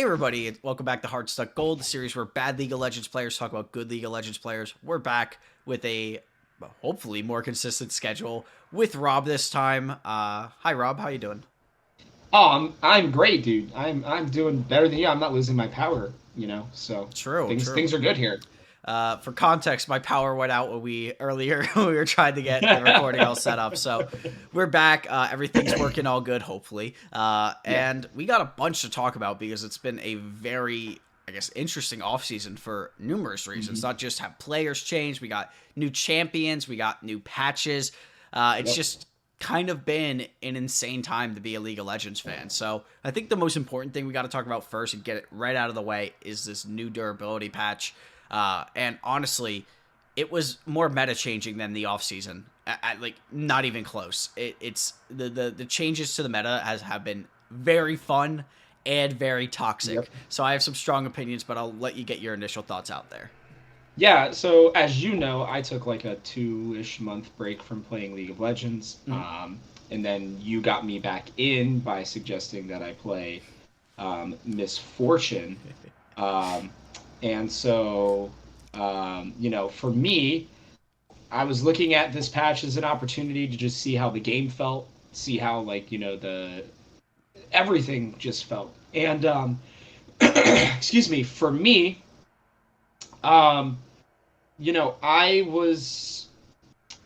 Hey everybody, welcome back to Hardstuck Gold, the series where bad League of Legends players talk about good League of Legends players. We're back with a hopefully more consistent schedule with Rob this time. Hi Rob, how you doing? Oh, I'm great, dude. I'm doing better than you. I'm not losing my power, So True, true. things are good here. For context, my power went out when we earlier when we were trying to get the recording all set up. So we're back. Everything's working all good, hopefully. Yeah. And we got a bunch to talk about because it's been a very, I guess, interesting offseason for numerous reasons. hmm Not just have players change, we got new champions, we got new patches. It's Yep. just kind of been an insane time to be a League of Legends fan. So I think the most important thing we got to talk about first and get it right out of the way is this new durability patch. And honestly, it was more meta changing than the offseason. Like not even close. It's the changes to the meta have been very fun and very toxic. Yep. So I have some strong opinions, but I'll let you get your initial thoughts out there. Yeah, so as you know, I took like a 2-ish month break from playing League of Legends. Mm. And then you got me back in by suggesting that I play Misfortune. Um, and so, for me, I was looking at this patch as an opportunity to just see how the game felt, see how like the everything just felt. And excuse me, for me, um, I was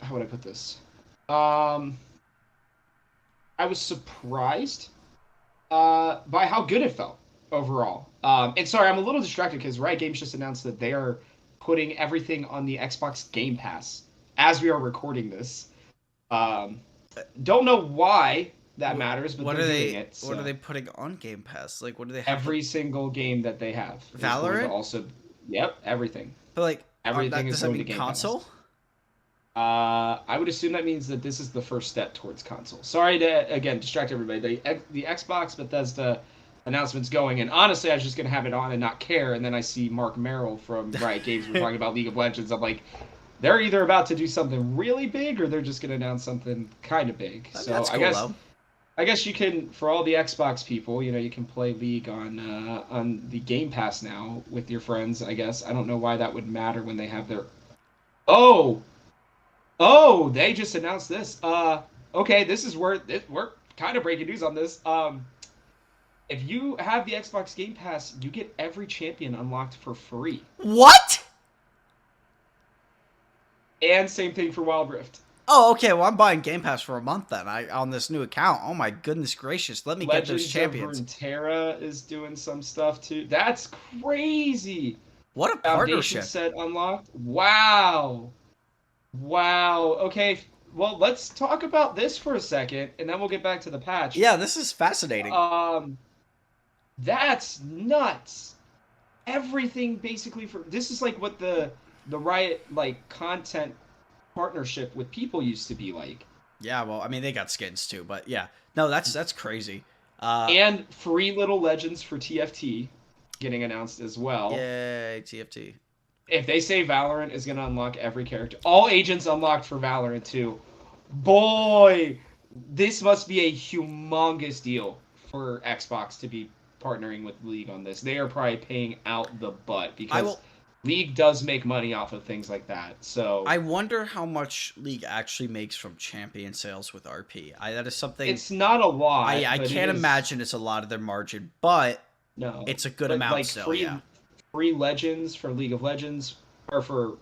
how would I put this? Um, I was surprised by how good it felt overall. And sorry, I'm a little distracted because Riot Games just announced that they are putting everything on the Xbox Game Pass as we are recording this. Um, don't know why that matters, but What they're are doing they? it. What are So they putting on Game Pass? Like, what do they have? every single game that they have is going to Valorant? also, yep, everything. But like, Everything is does that going to mean Game console? Pass. I would assume that means that this is the first step towards console. Sorry to again distract everybody. The Xbox Bethesda announcement's going, and honestly, I was just gonna have it on and not care. And then I see Mark Merrill from Riot Games. We're talking about League of Legends. I'm like, they're either about to do something really big or they're just gonna announce something kind of big. I mean, So that's I cool guess though. I guess you can, for all the Xbox people, you can play League on the Game Pass now with your friends. I guess I don't know why that would matter when they have their. Oh, oh, they just announced this. Okay, this is where we're kind of breaking news on this. If you have the Xbox Game Pass, you get every champion unlocked for free, What? and same thing for Wild Rift. Oh, okay. Well, I'm buying Game Pass for a month then. I on this new account. Oh my goodness gracious! Let me get those Legends of champions. Runeterra is doing some stuff too. That's crazy. What a Foundation partnership! set unlocked. Wow. Wow. Okay. Well, let's talk about this for a second, and then we'll get back to the patch. Yeah, this is fascinating. Um, that's nuts. Everything basically for this is like what the Riot like content partnership with people used to be like. Yeah, well, I mean they got skins too, but yeah, no, that's crazy. Uh, And free little legends for TFT getting announced as well. Yay, TFT. If they say Valorant is going to unlock every character, all agents unlocked for Valorant too. Boy, this must be a humongous deal for Xbox to be partnering with League on this. They are probably paying out the butt I because will. League does make money off of things like that. So I wonder how much League actually makes from champion sales with RP. That is something it's not a lot, I but it can't is imagine it's a lot of their margin, but no. it's a good But amount like still. Yeah. free legends for League of Legends or for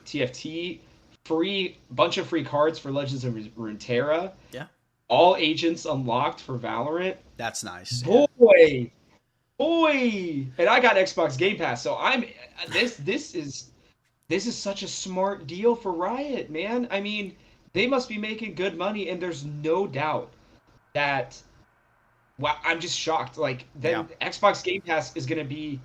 TFT, free bunch of free cards for Legends of Runeterra, Yeah. all agents unlocked for Valorant. That's nice. Yeah. Boy, boy, and I got Xbox Game Pass, so I'm this is such a smart deal for Riot, man. I mean, they must be making good money, and there's no doubt that. Wow, I'm just shocked. Like Yeah. then Xbox Game Pass is gonna be,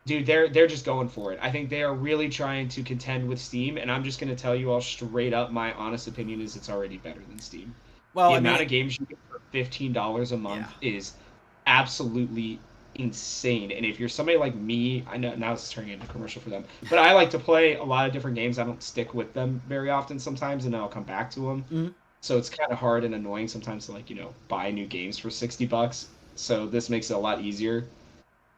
dude. They're just going for it. I think they are really trying to contend with Steam, and I'm just gonna tell you all straight up. My honest opinion is it's already better than Steam. Well, The I mean, amount of games you get for $15 a yeah. month is absolutely insane. And if you're somebody like me, I know now it's turning into a commercial for them, but I like to play a lot of different games. I don't stick with them very often sometimes, and then I'll come back to them. Mhm. So it's kind of hard and annoying sometimes to like, buy new games for $60. so this makes it a lot easier.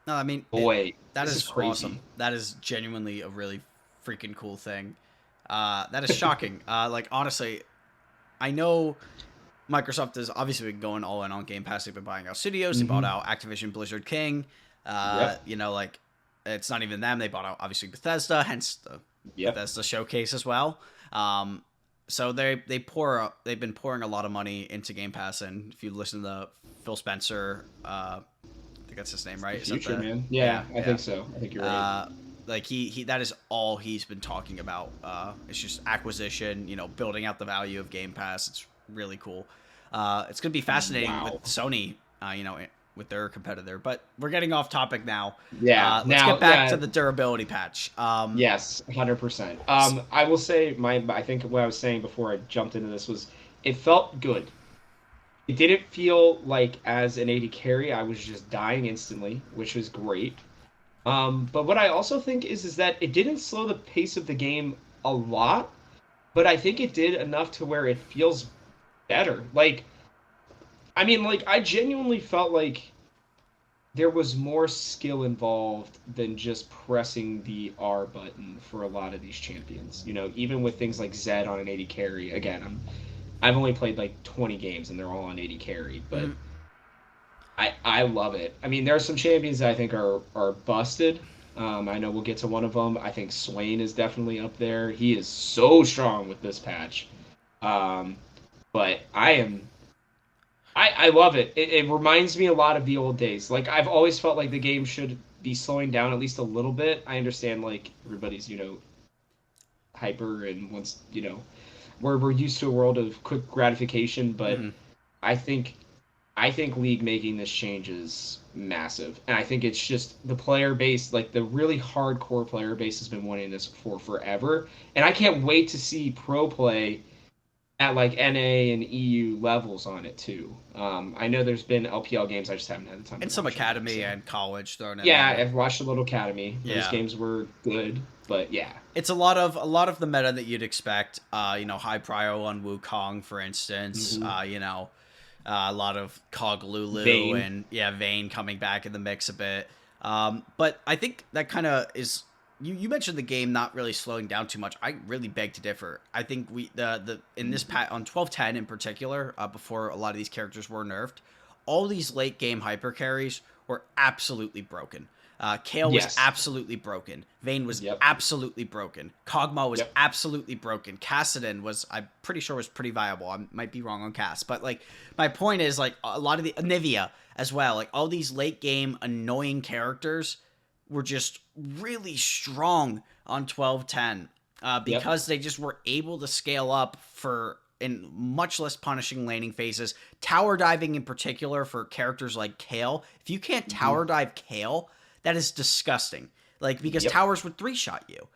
No, I mean Boy, that this is is awesome. crazy. That is genuinely a really freaking cool thing. That is shocking. Like honestly, I know Microsoft has obviously been going all in on Game Pass. They've been buying out studios. They bought Hmm. out Activision Blizzard King. Yep. Like it's not even them. They bought out obviously Bethesda, hence the Yep. Bethesda showcase as well. So they've been pouring a lot of money into Game Pass, and if you listen to Phil Spencer, I think that's his name, The right? Is that future, the man. yeah Yeah, I yeah. think so. I think you're right. Uh, like he that is all he's been talking about. It's just acquisition, building out the value of Game Pass. It's really cool. It's gonna be fascinating with Wow. Sony, with their competitor. But we're getting off topic now. Yeah. Let's get Now, back to yeah. the durability patch. Yes, 100%. I will say I think what I was saying before I jumped into this was it felt good. It didn't feel like as an AD carry I was just dying instantly, which was great. But what I also think is that it didn't slow the pace of the game a lot, but I think it did enough to where it feels better. Like, I mean, like I genuinely felt like there was more skill involved than just pressing the R button for a lot of these champions. Even with things like Zed on an 80 carry. Again, I've only played like 20 games and they're all on 80 carry, but mhm. I love it. I mean, there are some champions that I think are busted. I know we'll get to one of them. I think Swain is definitely up there. He is so strong with this patch. Um, but I love it. It reminds me a lot of the old days. Like I've always felt like the game should be slowing down at least a little bit. I understand like everybody's hyper and wants we're used to a world of quick gratification, but Mm-hmm. I think I think League making this change is massive, and I think it's just the player base, like the really hardcore player base, has been wanting this for forever, and I can't wait to see pro play at like NA and EU levels on it too. I know there's been LPL games, I just haven't had the time to And some watch them yet. academy So and college thrown in yeah, there. I've watched a little Academy. Those Yeah, games were good, but yeah, it's a lot of the meta that you'd expect. High prio on Wukong, for instance. hmm A lot of Cog Lulu Vayne. and yeah, Vayne coming back in the mix a bit. But I think that kind of is. You mentioned the game not really slowing down too much. I really beg to differ. I think we the in this pat on 1210 in particular, before a lot of these characters were nerfed, all these late game hyper carries were absolutely broken. Kale was Yes. absolutely broken. Vayne was Yep. absolutely broken. Kog'Maw was Yep. absolutely broken. Kassadin was, I'm pretty sure, was pretty viable. I might be wrong on Cass, but like my point is like a lot of the Nivea as well. Like all these late game annoying characters were just really strong on 1210 Yep. because they just were able to scale up for in much less punishing laning phases. Tower diving in particular for characters like Kale. If you can't hmm tower dive Kale, that is disgusting. Like because Yep. towers would three shot you.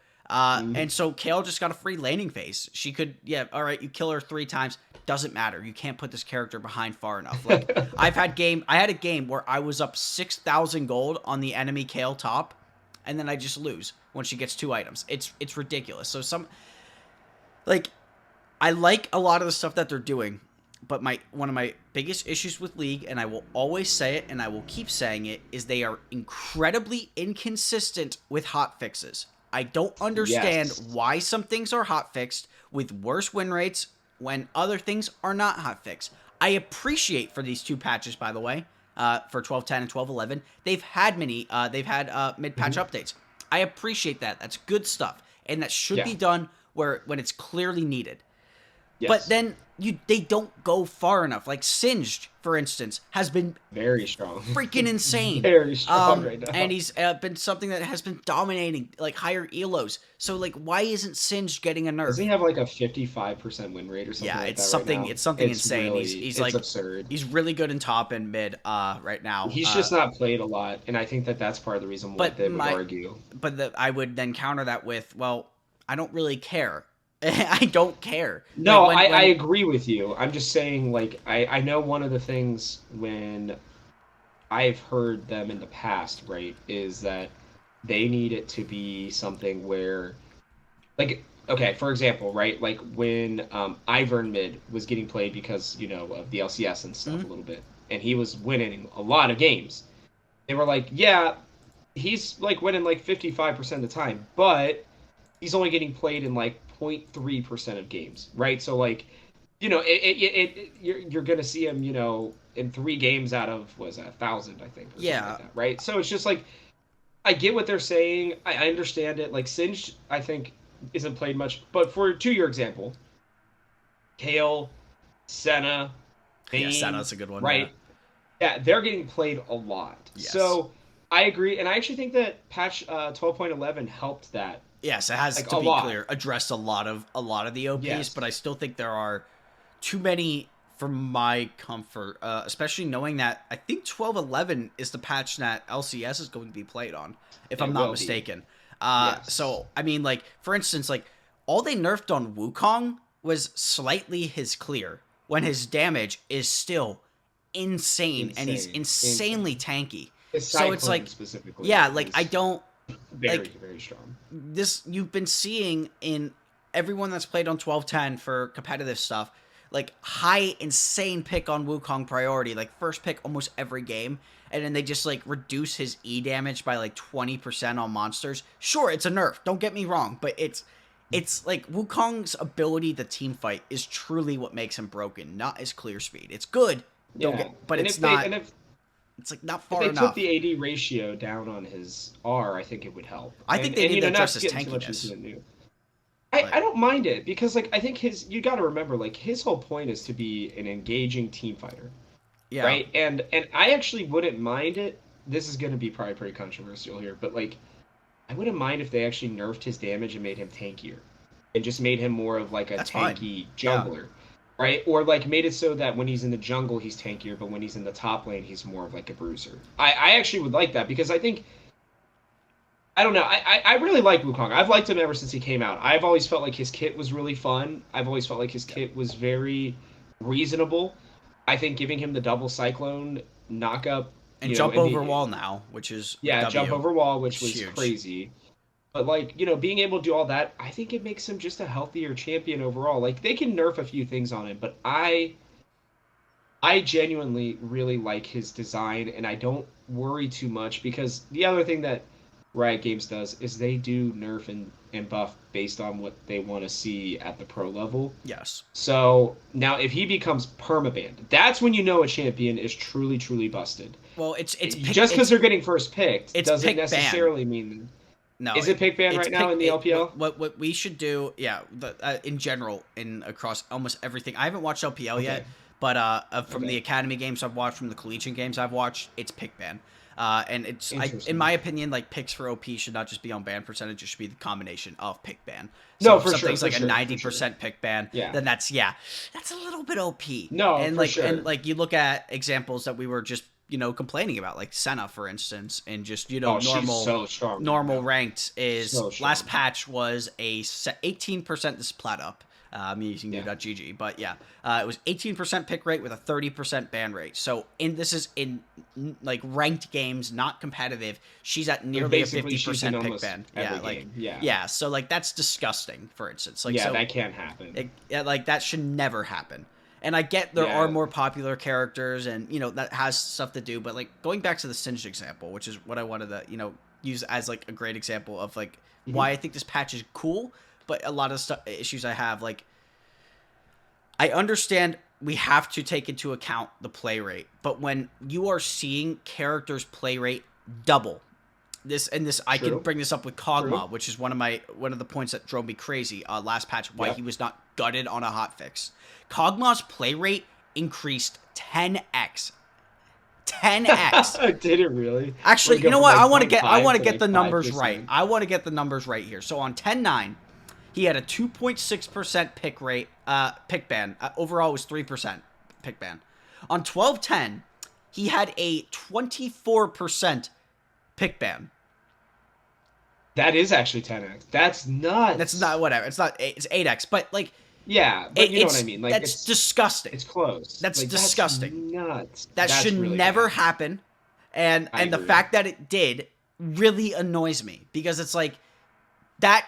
hmm And so Kale just got a free laning phase. She could, yeah, all right, you kill her 3 times. Doesn't matter. You can't put this character behind far enough. Like I had a game where I was up 6,000 gold on the enemy Kale top, and then I just lose when she gets 2 items. It's ridiculous. So like I like a lot of the stuff that they're doing, but one of my biggest issues with League, and I will always say it and I will keep saying it, is they are incredibly inconsistent with hot fixes. I don't understand Yes. why some things are hot fixed with worse win rates when other things are not hot fixed. I appreciate for these 2 patches, by the way, for 1210 and 1211, they've had mid patch hmm updates. I appreciate that. That's good stuff, and that should Yeah. be done when it's clearly needed. But Yes. then they don't go far enough. Like Singed, for instance, has been Very strong. freaking insane. Very strong right And now. he's been something that has been dominating like higher elos. So like, why isn't Singed getting a Doesn't nerf? he have like a 55% win rate or something Yeah, like it's that right something. now? It's something It's insane. really, it's absurd. He's really good in top and mid right now. He's just not played a lot, and I think that that's part of the reason why But they would my argue. I would then counter that with, well, I don't really care. I don't care. Like No, I when agree with you. I'm just saying, like, I know one of the things when I've heard them in the past, right, is that they need it to be something where, like, okay, for example, right, like when Ivern mid was getting played because, of the LCS and stuff a mhm. little bit. and he was winning a lot of games. They were like, yeah, he's like winning like 55% of the time, but he's only getting played in like 0.3% of games, right? So like, you're gonna see him, in 3 games out of was that 1,000, I think, or something Yeah. like that, right? So it's just like I get what they're saying. I understand it. Like Singed, I think isn't played much, but to your example, Kale, Senna, Yeah, Bane, Sana's a good one. Yeah. right? Yeah, they're getting played a lot. Yes. So I agree, and I actually think that patch 12.11 helped that Yes, it has like to a be lot. clear addressed a lot of the OPs, Yes. but I still think there are too many for my comfort, especially knowing that I think 12.11 is the patch that LCS is going to be played on, if I'm It not will be. mistaken. Yes. So I mean, like for instance, like all they nerfed on Wukong was slightly his clear when his damage is still insane and he's Insane. insanely Insane. tanky. His So it's cyclone like, specifically yeah, like I is don't very, like very strong. this you've been seeing in everyone that's played on 1210 for competitive stuff, like high insane pick on Wukong priority, like first pick almost every game, and then they just like reduce his E damage by like 20% on monsters. Sure, it's a nerf, don't get me wrong, but it's like Wukong's ability to team fight is truly what makes him broken, not his clear speed. It's good, don't Yeah. get, but And it's if they not, and if it's like not if far they took enough. the AD ratio down on his R, I think it would help. I think they And need to not address to his get too much into tankiness. the new. I, Like, I don't mind it because like I think his you got to remember like his whole point is to be an engaging team fighter, yeah, right? And I actually wouldn't mind it. This is going to be probably pretty controversial here, but like I wouldn't mind if they actually nerfed his damage and made him tankier, and just made him more of like a that's fine. tanky Yeah. jungler, right? Or like made it so that when he's in the jungle he's tankier, but when he's in the top lane he's more of like a bruiser. I actually would like that because I think I don't know. I really like Wukong. I've liked him ever since he came out. I've always felt like his kit was really fun. I've always felt like his Yeah. kit was very reasonable. I think giving him the double cyclone knock up, And jump and over the wall now, which is a yeah, jump W, over wall, which which is was huge. crazy. But like, being able to do all that, I think it makes him just a healthier champion overall. Like they can nerf a few things on him, but I genuinely really like his design, and I don't worry too much because the other thing that Riot Games does is they do nerf and buff based on what they want to see at the pro level. Yes. So now, if he becomes permabanned, that's when you know a champion is truly, truly busted. Well, it's pick Just because they're getting first picked it's doesn't pick ban. necessarily mean. No, Is it pick ban it's right now pick in the it. LPL? What we should do? Yeah, in general, in across almost everything. I haven't watched LPL Okay. yet, but from the Okay. academy games I've watched, from the collegiate games I've watched, it's pick ban. And in Interesting. my opinion, like picks for OP should not just be on ban percentage; it should be the combination of pick ban. So No, if for sure, something's for like a sure, for sure. 90% pick ban, Yeah. then that's a little bit OP. No, And for and sure. like you look at examples that we were just complaining about, like Senna, for instance, and just Oh, she's normal so strong right normal now. ranked is So last strong. patch was a 18%. This is plat up. I'm using Yeah. new.gg, but yeah, it was 18% pick rate with a 30% ban rate. So this is in like ranked games, not competitive. She's at Like nearly a basically, she's in 50% pick almost ban. every Yeah, like game. Yeah. yeah. So like that's disgusting. For instance, like Yeah, so that can't happen. like that should never happen. And I get there are Yeah. more popular characters, and that has stuff to do. But like going back to the Singed example, which is what I wanted to use as like a great example of like Mhm. why I think this patch is cool, but a lot of issues I have, like I understand we have to take into account the play rate, but when you are seeing characters' play rate double, this I could True. bring this up with True. Kog'Maw, which is one of the points that drove me crazy last patch, why he Yep. was not gutted on a hotfix. Kog'Maw's play rate increased 10x. 10x. Did it really? Actually, Would it you go know from what? like I want zero to point get I 0.5 want to to get like the numbers right. 5%? I want to get the numbers right here. So on 10-9, he had a 2.6% pick rate pick ban. Overall it was 3% pick ban. On 12-10, he had a 24% pick ban. That is actually 10x. That's nuts. That's not whatever. It's 8x, but like Yeah, but you know what I mean. Like that's disgusting. it's close. That's Like disgusting. That's nuts. That That's should really never bad. happen. And I the agree. fact that it did really annoys me, because it's like that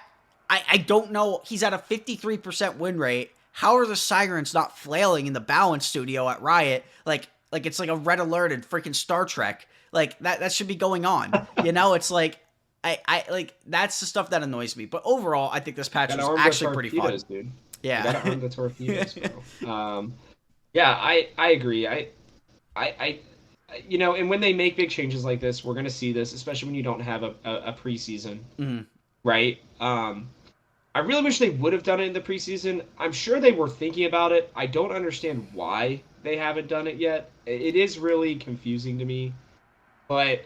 I don't know. He's at a 53% win rate. How are the sirens not flailing in the balance studio at Riot? Like like it's like a red alert in freaking Star Trek. Like that should be going on. You know, it's like I like that's the stuff that annoys me. But overall, I think this patch Gotta was arm the actually pretty fun. torpedoes, dude. You Yeah. gotta arm the torpedoes, bro. Yeah, I agree. I, you know, and when they make big changes like this, we're gonna see this, especially when you don't have a preseason, Mhm. right? I really wish they would have done it in the preseason. I'm sure they were thinking about it. I don't understand why they haven't done it yet. It is really confusing to me, but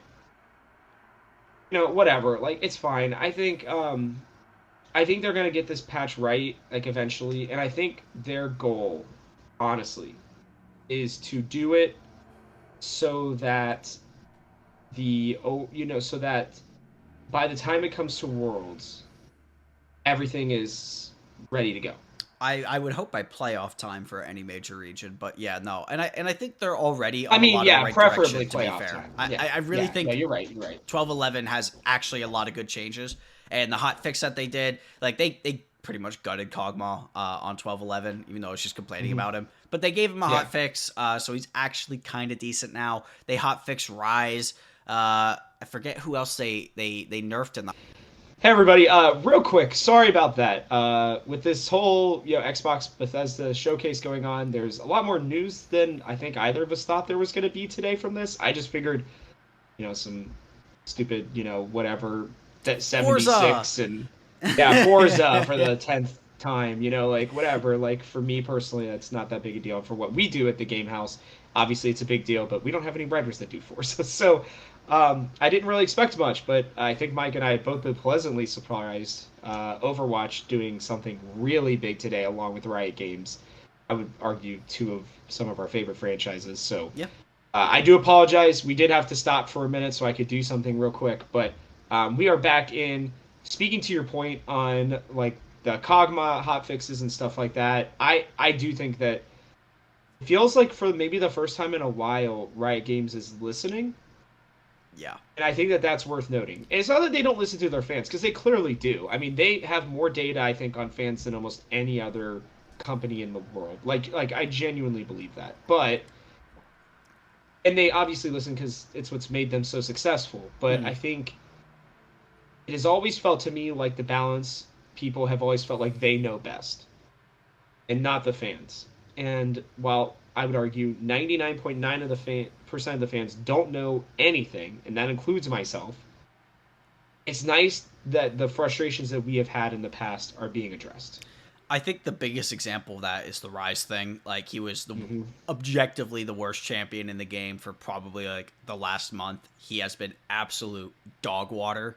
you know, whatever. Like, it's fine. I think they're gonna get this patch right, like eventually, and I think their goal, honestly, is to do it so that so that by the time it comes to Worlds, everything is ready to go. I would hope by playoff time for any major region, but yeah, no, and I think they're already I on a mean, lot of the yeah, right preferably direction. To be playoff fair, time. I Yeah, I, I really think you're right. You're right. 12-11 has actually a lot of good changes, and the hot fix that they did, like they pretty much gutted Kog'Maw on 12-11, even though it's just complaining Mhm. about him. But they gave him a Yeah. hot fix, so he's actually kind of decent now. They hot fix Rise. I forget who else they nerfed in the. Hey everybody, real quick, sorry about that. With this whole Xbox Bethesda showcase going on, there's a lot more news than I think either of us thought there was going to be today from this. I just figured, some stupid, whatever that Forza. 76 and yeah, Forza for the 10th time, like whatever. Like for me personally, that's not that big a deal. For what we do at the Game House, obviously it's a big deal, but we don't have any writers that do Forza, so. I didn't really expect much, but I think Mike and I have both been pleasantly surprised. Overwatch doing something really big today, along with Riot Games. I would argue two of some of our favorite franchises. So Yeah. I do apologize. We did have to stop for a minute so I could do something real quick, but we are back in. Speaking to your point on like the Kog'Maw hotfixes and stuff like that, I do think that it feels like for maybe the first time in a while, Riot Games is listening. Yeah. And I think that that's worth noting. And it's not that they don't listen to their fans, because they clearly do. I mean, they have more data, I think, on fans than almost any other company in the world. Like I genuinely believe that. And they obviously listen because it's what's made them so successful. But I think it has always felt to me like the balance, people have always felt like they know best, and not the fans. And while I would argue 99.9 of the percent of the fans don't know anything, and that includes myself, it's nice that the frustrations that we have had in the past are being addressed. I think the biggest example of that is the Rise thing. Like he was objectively the worst champion in the game for probably like the last month. He has been absolute dog water.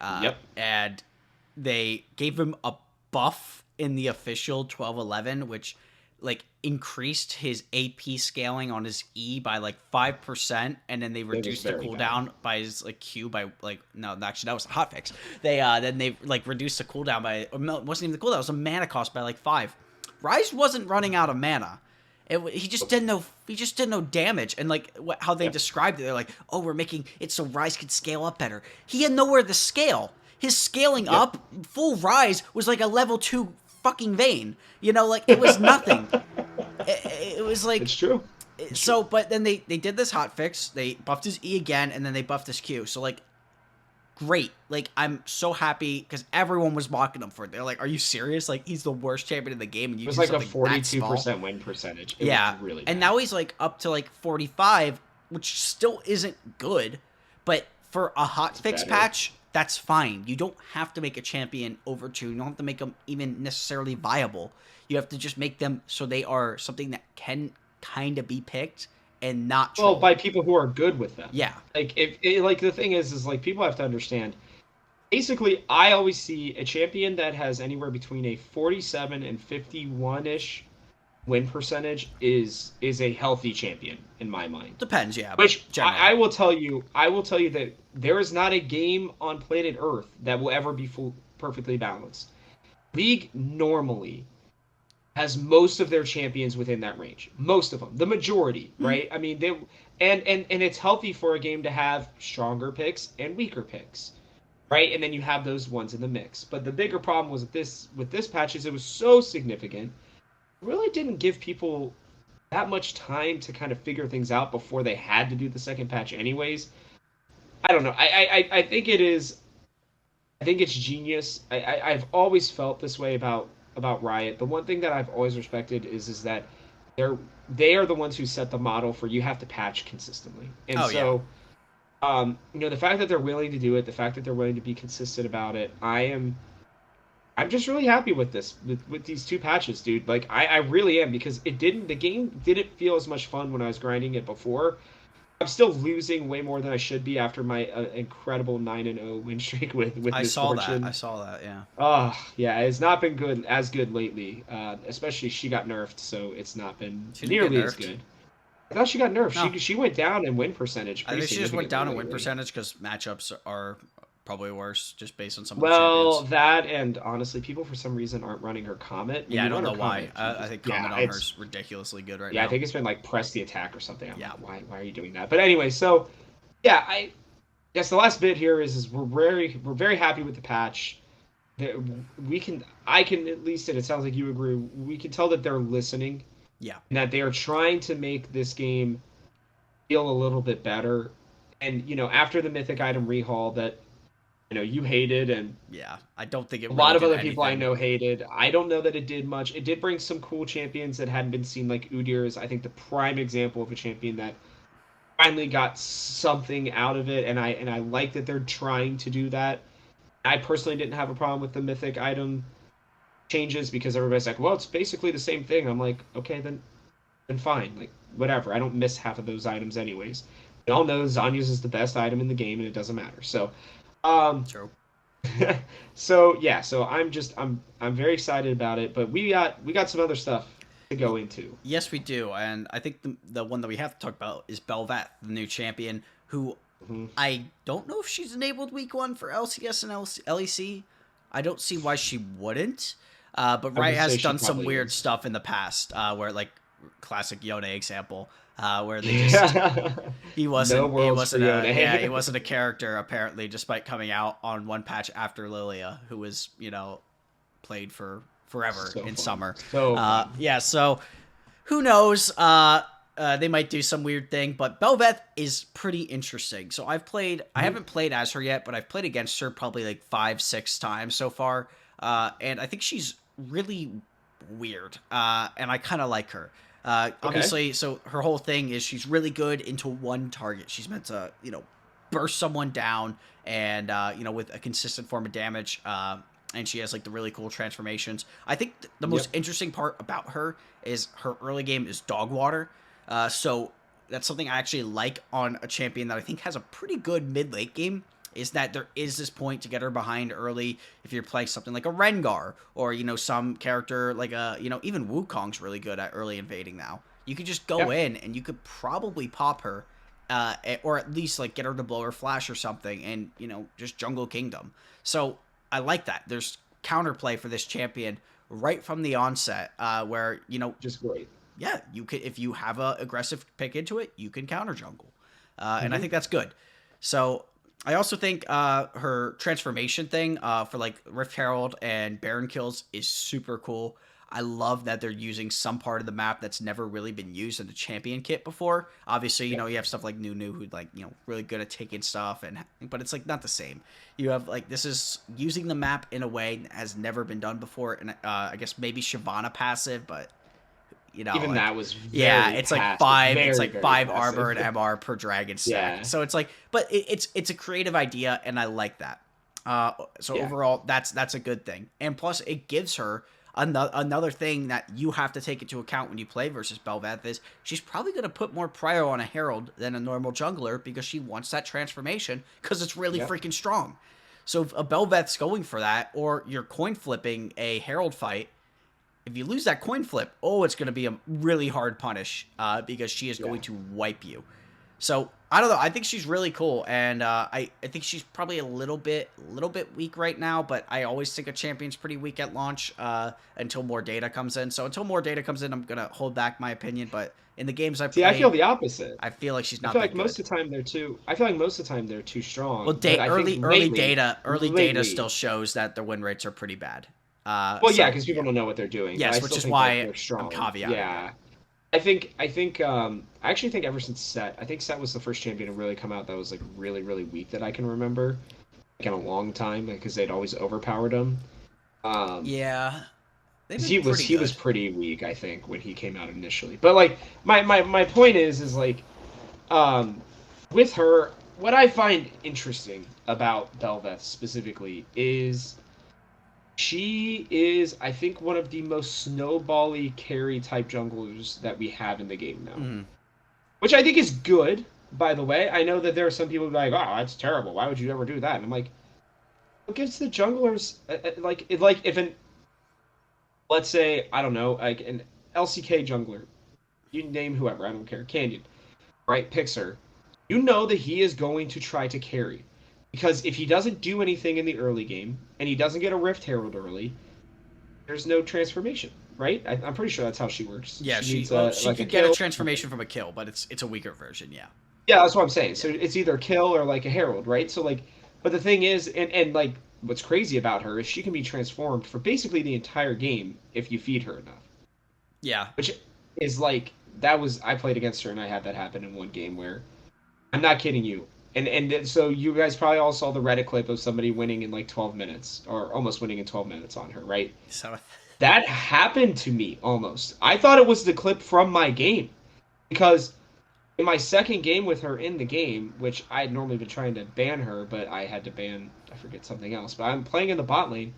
Yep. And they gave him a buff in the official 12-11, which like increased his AP scaling on his E by like 5%, and then they reduced the cooldown by his like Q by like no, actually that was a hotfix. They then they like reduced the cooldown by it wasn't even the cooldown, it was a mana cost by like 5. Rise wasn't running out of mana. He just did no damage, and like how they described it, they're like, oh, we're making it so Rise could scale up better. He had nowhere to scale. His scaling up full Rise was like a level 2 fucking Vayne. Like it was nothing. It was like it's true. So, but then they did this hotfix. They buffed his E again, and then they buffed his Q. So like, great. Like I'm so happy because everyone was mocking him for it. They're like, "Are you serious? Like he's the worst champion in the game." And it was like a 42% win percentage. It was really bad. And now he's like up to like 45, which still isn't good, but for a hotfix patch, that's fine. You don't have to make a champion over 2. You don't have to make them even necessarily viable. You have to just make them so they are something that can kind of be picked and not trolled. Well, by people who are good with them. Yeah. Like like the thing is like people have to understand. Basically, I always see a champion that has anywhere between a 47 and 51-ish win percentage is a healthy champion in my mind. Depends, yeah. Which I will tell you that there is not a game on planet Earth that will ever be perfectly balanced. League normally has most of their champions within that range. Most of them, the majority, right? I mean, and it's healthy for a game to have stronger picks and weaker picks, right? And then you have those ones in the mix. But the bigger problem was with this patch is it was so significant. Really didn't give people that much time to kind of figure things out before they had to do the second patch anyways. I don't know. I think it is. I think it's genius. I've always felt this way about Riot. The one thing that I've always respected is that they're they are the ones who set the model for you have to patch consistently. And Oh yeah, so the fact that they're willing to do it, the fact that they're willing to be consistent about it, I'm just really happy with this with these two patches, dude. Like I really am because the game didn't feel as much fun when I was grinding it before. I'm still losing way more than I should be after my incredible 9-0 win streak with I saw Misfortune. that. I saw that. Yeah. Oh, yeah, it's not been good lately. Especially she got nerfed, so it's not been She didn't get nearly as nerfed. good. I thought she got nerfed. No, She went down in win percentage I pretty think she just went down in significantly win lately. percentage because matchups are probably worse, just based on some of the Well, champions. that and honestly, people for some reason aren't running her Comet. When Yeah, I you don't run know her why. Comet, you I just think yeah, comment on it's her's ridiculously good right yeah, I now. think it's been like press the attack or something. I'm Yeah. like, why are you doing that? But anyway, so yeah, I guess the last bit here is we're very happy with the patch. That I can at least, and it sounds like you agree. We can tell that they're listening Yeah. and that they are trying to make this game feel a little bit better. And after the mythic item rehaul that you hated and Yeah. I don't think it a really lot of did other people I anything. know hated. I don't know that it did much. It did bring some cool champions that hadn't been seen, like Udyr is, I think, the prime example of a champion that finally got something out of it, and I like that they're trying to do that. I personally didn't have a problem with the mythic item changes because everybody's like, well, it's basically the same thing. I'm like, okay, then fine, like whatever. I don't miss half of those items anyways. We all know Zanya's is the best item in the game, and it doesn't matter. So, um, True. so yeah, so I'm very excited about it. But we got some other stuff to go into. Yes, we do, and I think the one that we have to talk about is Bel'Veth, the new champion, who Mhm. I don't know if she's enabled week one for LCS and LEC. I don't see why she wouldn't. But I Riot would say has she done some probably weird is. stuff in the past, where like classic Yone example, where they just he No wasn't he worlds for wasn't a yeah he Yone. wasn't a character apparently, despite coming out on one patch after Lilia, who was played for forever So in fun. summer. So fun. Yeah, so who knows? They might do some weird thing, but Bel'Veth is pretty interesting. So I haven't played as her yet, but I've played against her probably like 5-6 times so far. And I think she's really weird. And I kind of like her. Okay. Obviously, so her whole thing is she's really good into one target. She's meant to, burst someone down and, with a consistent form of damage. And she has like the really cool transformations. I think the most Yep. interesting part about her is her early game is dog water. So that's something I actually like on a champion that I think has a pretty good mid late game. Is that there is this point to get her behind early if you're playing something like a Rengar or some character like even Wukong's really good at early invading now. You could just go Yeah. in and you could probably pop her, or at least like get her to blow her flash or something, and just jungle kingdom. So I like that. There's counterplay for this champion right from the onset, where Just great. yeah, you could if you have a aggressive pick into it, you can counter jungle, and I Hmm. think that's good. So I also think her transformation thing for like Rift Herald and Baron kills is super cool. I love that they're using some part of the map that's never really been used in the champion kit before. Obviously, Yeah. you have stuff like Nunu who like really good at taking stuff, but it's like not the same. You have like this is using the map in a way that has never been done before, and I guess maybe Shyvana passive, but Even like that was yeah, very it's like passive. five. Very, It's like very five passive. armor and MR per dragon stack. Yeah. So it's like, but it's a creative idea, and I like that. So Yeah. overall, that's a good thing, and plus it gives her another thing that you have to take into account when you play versus Bel'Veth is she's probably going to put more prio on a Herald than a normal jungler because she wants that transformation because it's really Yep. freaking strong. So if a Bel'Veth's going for that, or you're coin flipping a Herald fight, if you lose that coin flip, it's going to be a really hard punish because she is going Yeah. to wipe you. So I don't know. I think she's really cool, and I think she's probably a little bit weak right now. But I always think a champion's pretty weak at launch until more data comes in. So until more data comes in, I'm gonna hold back my opinion. But in the games I've See, I feel played, the opposite. I feel like she's I not feel that like good. most of the time they're too. I feel like most of the time they're too Well, strong. But I think early lately, data still shows that their win rates are pretty bad. Well, yeah, So because people don't know what they're doing. But I yes, which still is think why they're I'm strong. caveating Yeah. that. I actually think ever since Set, I think Set was the first champion to really come out that was like really really weak that I can remember like in a long time because they'd always overpowered him. Um, Yeah, they've 'Cause been pretty he was good. pretty weak I think when he came out initially. But like my point is like um, with her, what I find interesting about Belveth specifically is she is, I think, one of the most snowbally carry type junglers that we have in the game now, Mm. which I think is good. By the way, I know that there are some people who are like, "Oh, that's terrible. Why would you ever do that?" And I'm like, what gives the junglers like if an let's say I don't know like an LCK jungler, you name whoever, I don't care, Canyon, right? Picks her. You know that he is going to try to carry. Because if he doesn't do anything in the early game and he doesn't get a Rift Herald early, there's no transformation, right? I'm pretty sure that's how she works. Yeah, She needs she like a could get a kill. transformation from a kill, but it's a weaker version. Yeah. Yeah, that's what I'm saying. Yeah. So it's either kill or like a Herald, right? So like, but the thing is, and like what's crazy about her is she can be transformed for basically the entire game if you feed her enough. Yeah. Which is like that was I played against her and I had that happen in one game where I'm not kidding you. And so you guys probably all saw the Reddit clip of somebody winning in like 12 minutes or almost winning in 12 minutes on her, right? So That happened to me almost. I thought it was the clip from my game because in my second game with her in the game, which I had normally been trying to ban her, but I had to ban I forget something else. But I'm playing in the bot lane.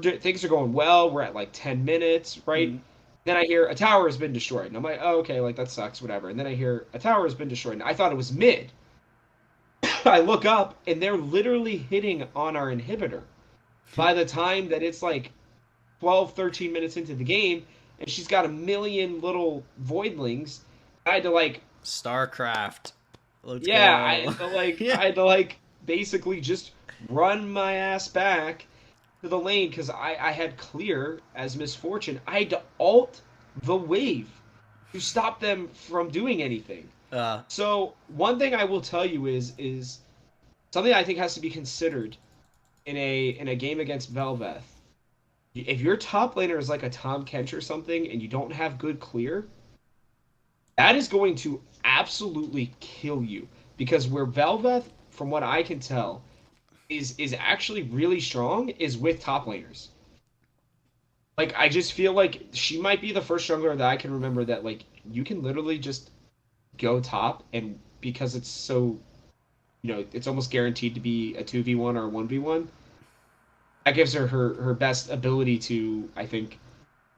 Things are going well. We're at like 10 minutes, right? mm, Then I hear a tower has been destroyed, and I'm like, oh okay, like that sucks, whatever. And then I hear a tower has been destroyed, and I thought it was mid. I look up and they're literally hitting on our inhibitor by the time that it's like 12, 13 minutes into the game and she's got a million little voidlings. I had to like StarCraft. Let's yeah, go. Yeah. I had to like basically just run my ass back to the lane because I had clear as misfortune. I had to alt the wave to stop them from doing anything. Uh, So one thing I will tell you is something I think has to be considered in a game against Velveth. If your top laner is like a Tom Kench or something and you don't have good clear, that is going to absolutely kill you. Because where Velveth, from what I can tell, is actually really strong is with top laners. Like I just feel like she might be the first jungler that I can remember that like you can literally just go top and because it's so it's almost guaranteed to be a 2v1 or a 1v1. That gives her her best ability to, I think,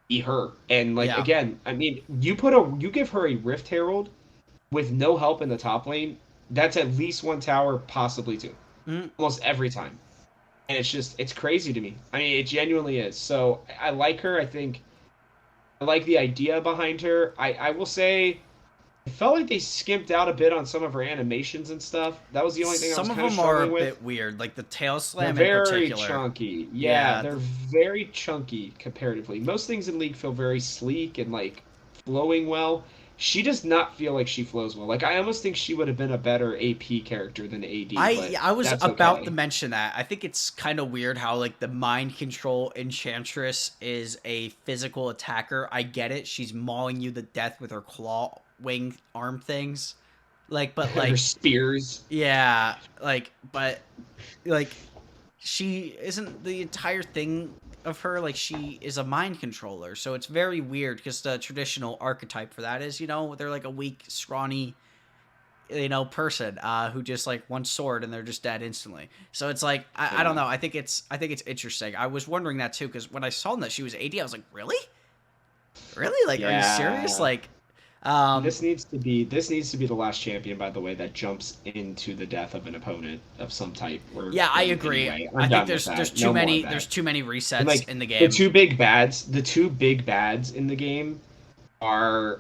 be her. And like yeah. again, I mean, you give her a Rift Herald with no help in the top lane, that's at least one tower, possibly two, Mm. almost every time. And it's crazy to me. I mean, it genuinely is. So I like her. I think I like the idea behind her. I will say I felt like they skimped out a bit on some of her animations and stuff. That was the only thing I was Some of kind of them are a struggling with. bit weird, like the tail They're slam in very particular. chunky. Yeah, Yeah. they're very chunky comparatively. Most things in League feel very sleek and like flowing well. She does not feel like she flows well. Like I almost think she would have been a better AP character than AD, but I was that's about to okay. mention that. I think it's kind of weird how like the mind control enchantress is a physical attacker. I get it. She's mauling you to death with her claw wing arm things. But Her spears. yeah, but like she isn't the entire thing of her, like she is a mind controller, so it's very weird because the traditional archetype for that is they're like a weak scrawny person who just like one sword and they're just dead instantly. So it's like I don't Yeah. know, I think it's interesting. I was wondering that too because when I saw that she was AD I was like, really, like, are you serious, Yeah. like um This needs to be the last champion, by the way, that jumps into the death of an opponent of some type or yeah, I in any agree. way. I I'm think done with there's that. too No more of many that. there's too many And resets like in the game. the two big bads in the game are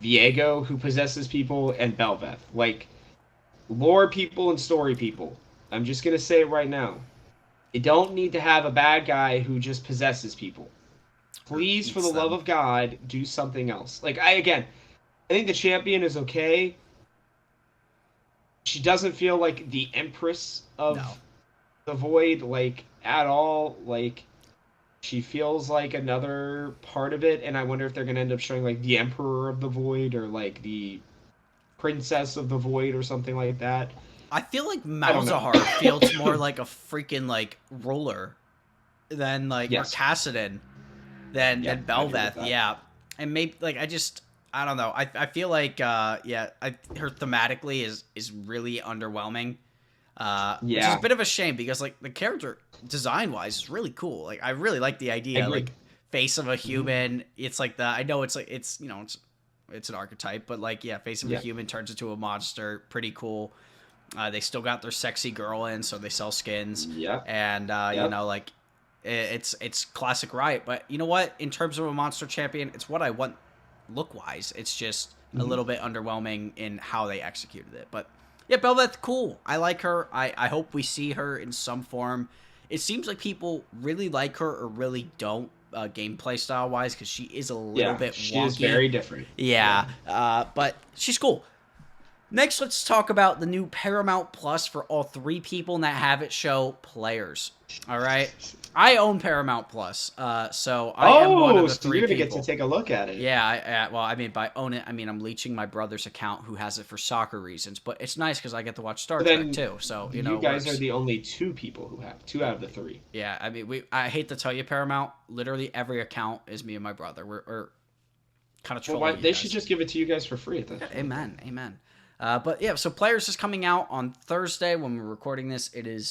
Viego, who possesses people, and Belveth. Like lore people and story people. I'm just gonna say it right now. You don't need to have a bad guy who just possesses people. Or Please, for the eats love them. of God, do something else. Like I think the champion is okay. She doesn't feel like the empress No. of the void, like at all. Like she feels like another part of it, and I wonder if they're gonna end up showing like the Emperor of the Void or like the Princess of the Void or something like that. I feel like I don't know. Malzahar feels more like a freaking like ruler than like or Yes. Cassidon Yeah, than I agree with Belveth. that. Yeah, and maybe like I don't know. I feel like her thematically is really underwhelming. Which is a Yeah, bit of a shame because like the character design wise is really cool. Like I really like the I idea, agree. like face of a Hmm. human. It's like the I know it's like it's you know it's an archetype, but like yeah, face of a Yeah. human turns into a monster. Pretty cool. They still got their sexy girl in, so they sell skins, Yep. and Yep. like it's classic Riot. But you know what? In terms of a monster champion, it's what I want look wise. It's just a Hmm. little bit underwhelming in how they executed it. But yeah, Belveth, cool. I like her. I hope we see her in some form. It seems like people really like her or really don't, gameplay style wise, because she is a little Yeah, bit she is wonky. very different. Yeah. Yeah, but she's cool. Next, let's talk about the new Paramount Plus for all three people that have it show players. All right. I own Paramount Plus, so I am one of Oh, the so three you're gonna get to people. take a look at it. Yeah, well, I mean, by own it, I mean I'm leeching my brother's account who has it for soccer reasons, but it's nice because I get to watch Star But Trek then too, so, you it guys are works. the only two people who have two out of the three. Yeah, I mean, I hate to tell you, Paramount, literally every account is me and my brother. We're kind of Well, why trolling you they should guys. just give it to you guys for free at this Yeah, point, then. amen, amen. But yeah, so Players is coming out on Thursday when we're recording this. It is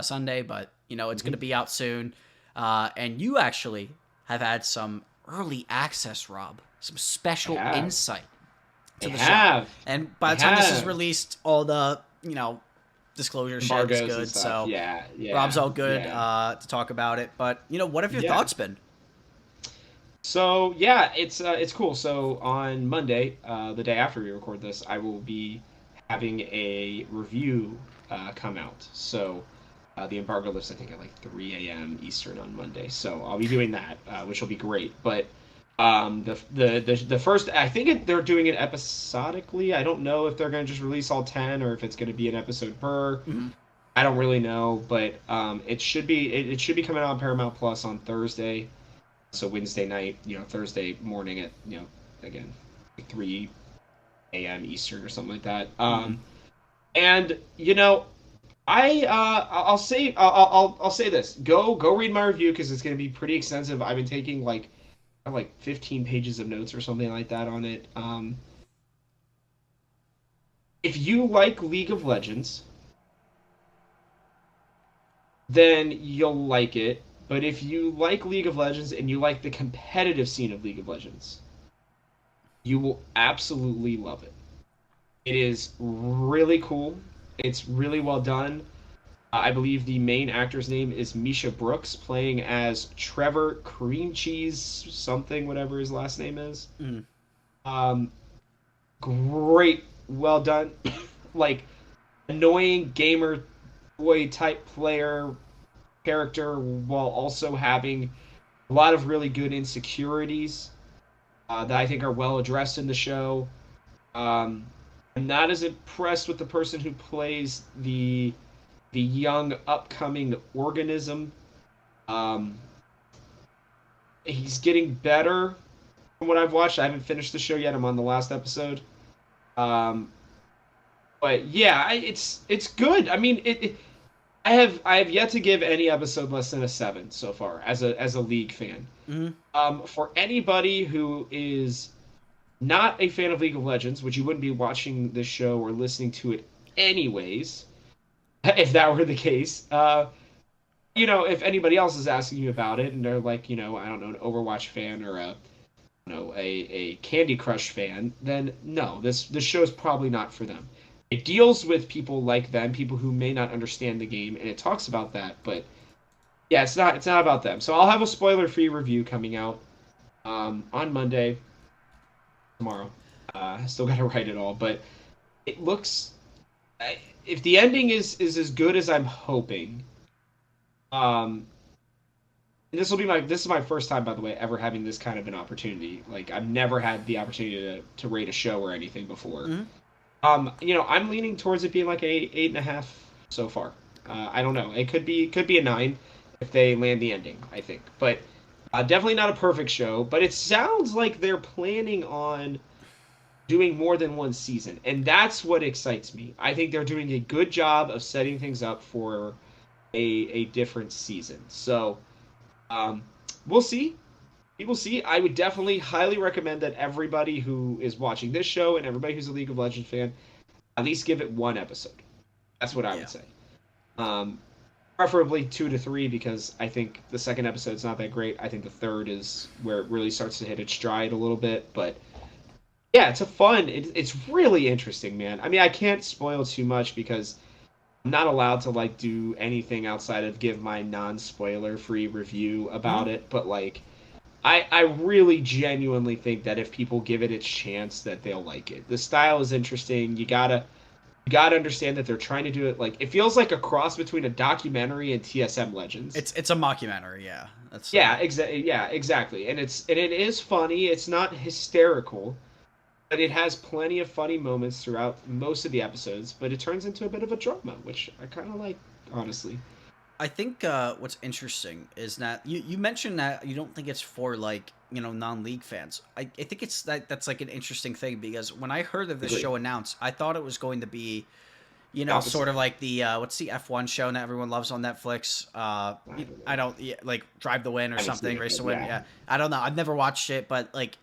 Sunday, but it's going to Hmm. be out soon. And you actually have had some early access, Rob, some I special have. insight I to the show. have. And I by the time this is have. released, all the disclosure shit is Embargoes and good. stuff. So Yeah, Rob's yeah, all good yeah, to talk about it. But what have your yeah. thoughts been? So yeah, it's cool. So on Monday, the day after we record this, I will be having a review come out. So the embargo lifts, I think, at like 3 a.m. Eastern on Monday. So I'll be doing that, which will be great. But the first, I think they're doing it episodically. I don't know if they're going to just release all 10 or if it's going to be an episode per. Mm-hmm. I don't really know, but it should be coming out on Paramount Plus on Thursday. So Wednesday night, Thursday morning at again like 3 a.m. Eastern or something like that. Mm-hmm. And I'll say this: go read my review because it's going to be pretty extensive. I've been taking I have like 15 pages of notes or something like that on it. If you like League of Legends, then you'll like it. But if you like League of Legends and you like the competitive scene of League of Legends, you will absolutely love it. It is really cool. It's really well done. I believe the main actor's name is Misha Brooks, playing as Trevor Cream Cheese something, whatever his last name is. Mm-hmm. Um, Great, well done. Like annoying gamer boy type player character while also having a lot of really good insecurities that I think are well addressed in the show. I'm not as impressed with the person who plays the young upcoming organism. Um, he's getting better from what I've watched. I haven't finished the show yet. I'm on the last episode. Um, but yeah, it's good. I mean, I have yet to give any episode less than a 7 so far as a League fan. Mm-hmm. For anybody who is not a fan of League of Legends, which you wouldn't be watching this show or listening to it anyways, if that were the case. If anybody else is asking you about it and they're like, I don't know, an Overwatch fan or a Candy Crush fan, then no, this show is probably not for them. It deals with people like them, people who may not understand the game, and it talks about that, but yeah, it's not about them. So I'll have a spoiler-free review coming out on Monday, tomorrow. I still got to write it all, but it looks if the ending is as good as I'm hoping, um, this is my first time, by the way, ever having this kind of an opportunity. Like I've never had the opportunity to rate a show or anything before. Mm-hmm. I'm leaning towards it being like a 8.5 so far. I don't know. It could be a 9 if they land the ending. I think, but Definitely not a perfect show, but it sounds like they're planning on doing more than one season, and that's what excites me. I think they're doing a good job of setting things up for a different season. So um, we'll see. We will see. I would definitely highly recommend that everybody who is watching this show and everybody who's a League of Legends fan at least give it one episode. That's what I would Yeah. say. Um, Preferably 2 to 3 because I think the second episode's not that great. I think the third is where it really starts to hit its stride a little bit. But yeah, it's a fun. It's really interesting, man. I mean, I can't spoil too much because I'm not allowed to like do anything outside of give my non-spoiler free review about Mhm. it. But like, I really genuinely think that if people give it its chance, that they'll like it. The style is interesting. You gotta understand that they're trying to do it like it feels like a cross between a documentary and TSM Legends. It's a mockumentary, yeah. That's Yeah, exactly. And it is funny. It's not hysterical, but it has plenty of funny moments throughout most of the episodes. But it turns into a bit of a drama, which I kind of like, honestly. I think what's interesting is that you mentioned that you don't think it's for like non-league fans. I think that's like an interesting thing because when I heard of this Agree. show announced, I thought it was going to be The sort opposite. of like the what's the F1 show that everyone loves on Netflix. I don't I know. don't like Drive the Win or I haven't seen something, it, Race but to Win. yeah. Yeah, I don't know. I've never watched it, but like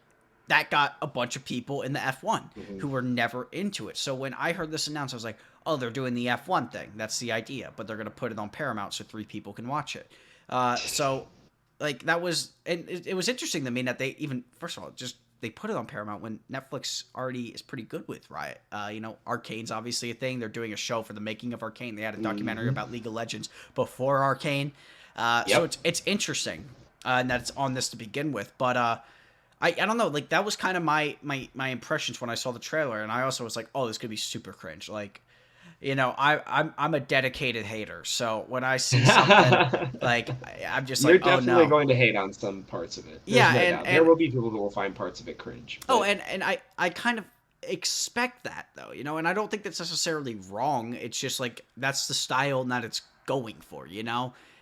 that got a bunch of people in the F1 Hmm. who were never into it. So when I heard this announced, I was like, oh, they're doing the F1 thing. That's the idea, but they're gonna put it on Paramount so 3 people can watch it. So like that was, and it was interesting to me that they even first of all just they put it on Paramount when Netflix already is pretty good with Riot. Arcane's obviously a thing. They're doing a show for the making of Arcane. They had a documentary Hmm. about League of Legends before Arcane. So Yep. it's interesting and that it's on this to begin with. But I don't know. Like that was kind of my impressions when I saw the trailer, and I also was like, oh, this could be super cringe. Like I'm a dedicated hater, so when I see something like I'm just You're like, oh definitely no. going to hate on some parts of it. There's Yeah, no and doubt. There and will be people who will find parts of it cringe, oh, but and I kind of expect that though, and I don't think that's necessarily wrong. It's just like that's the style that it's going for,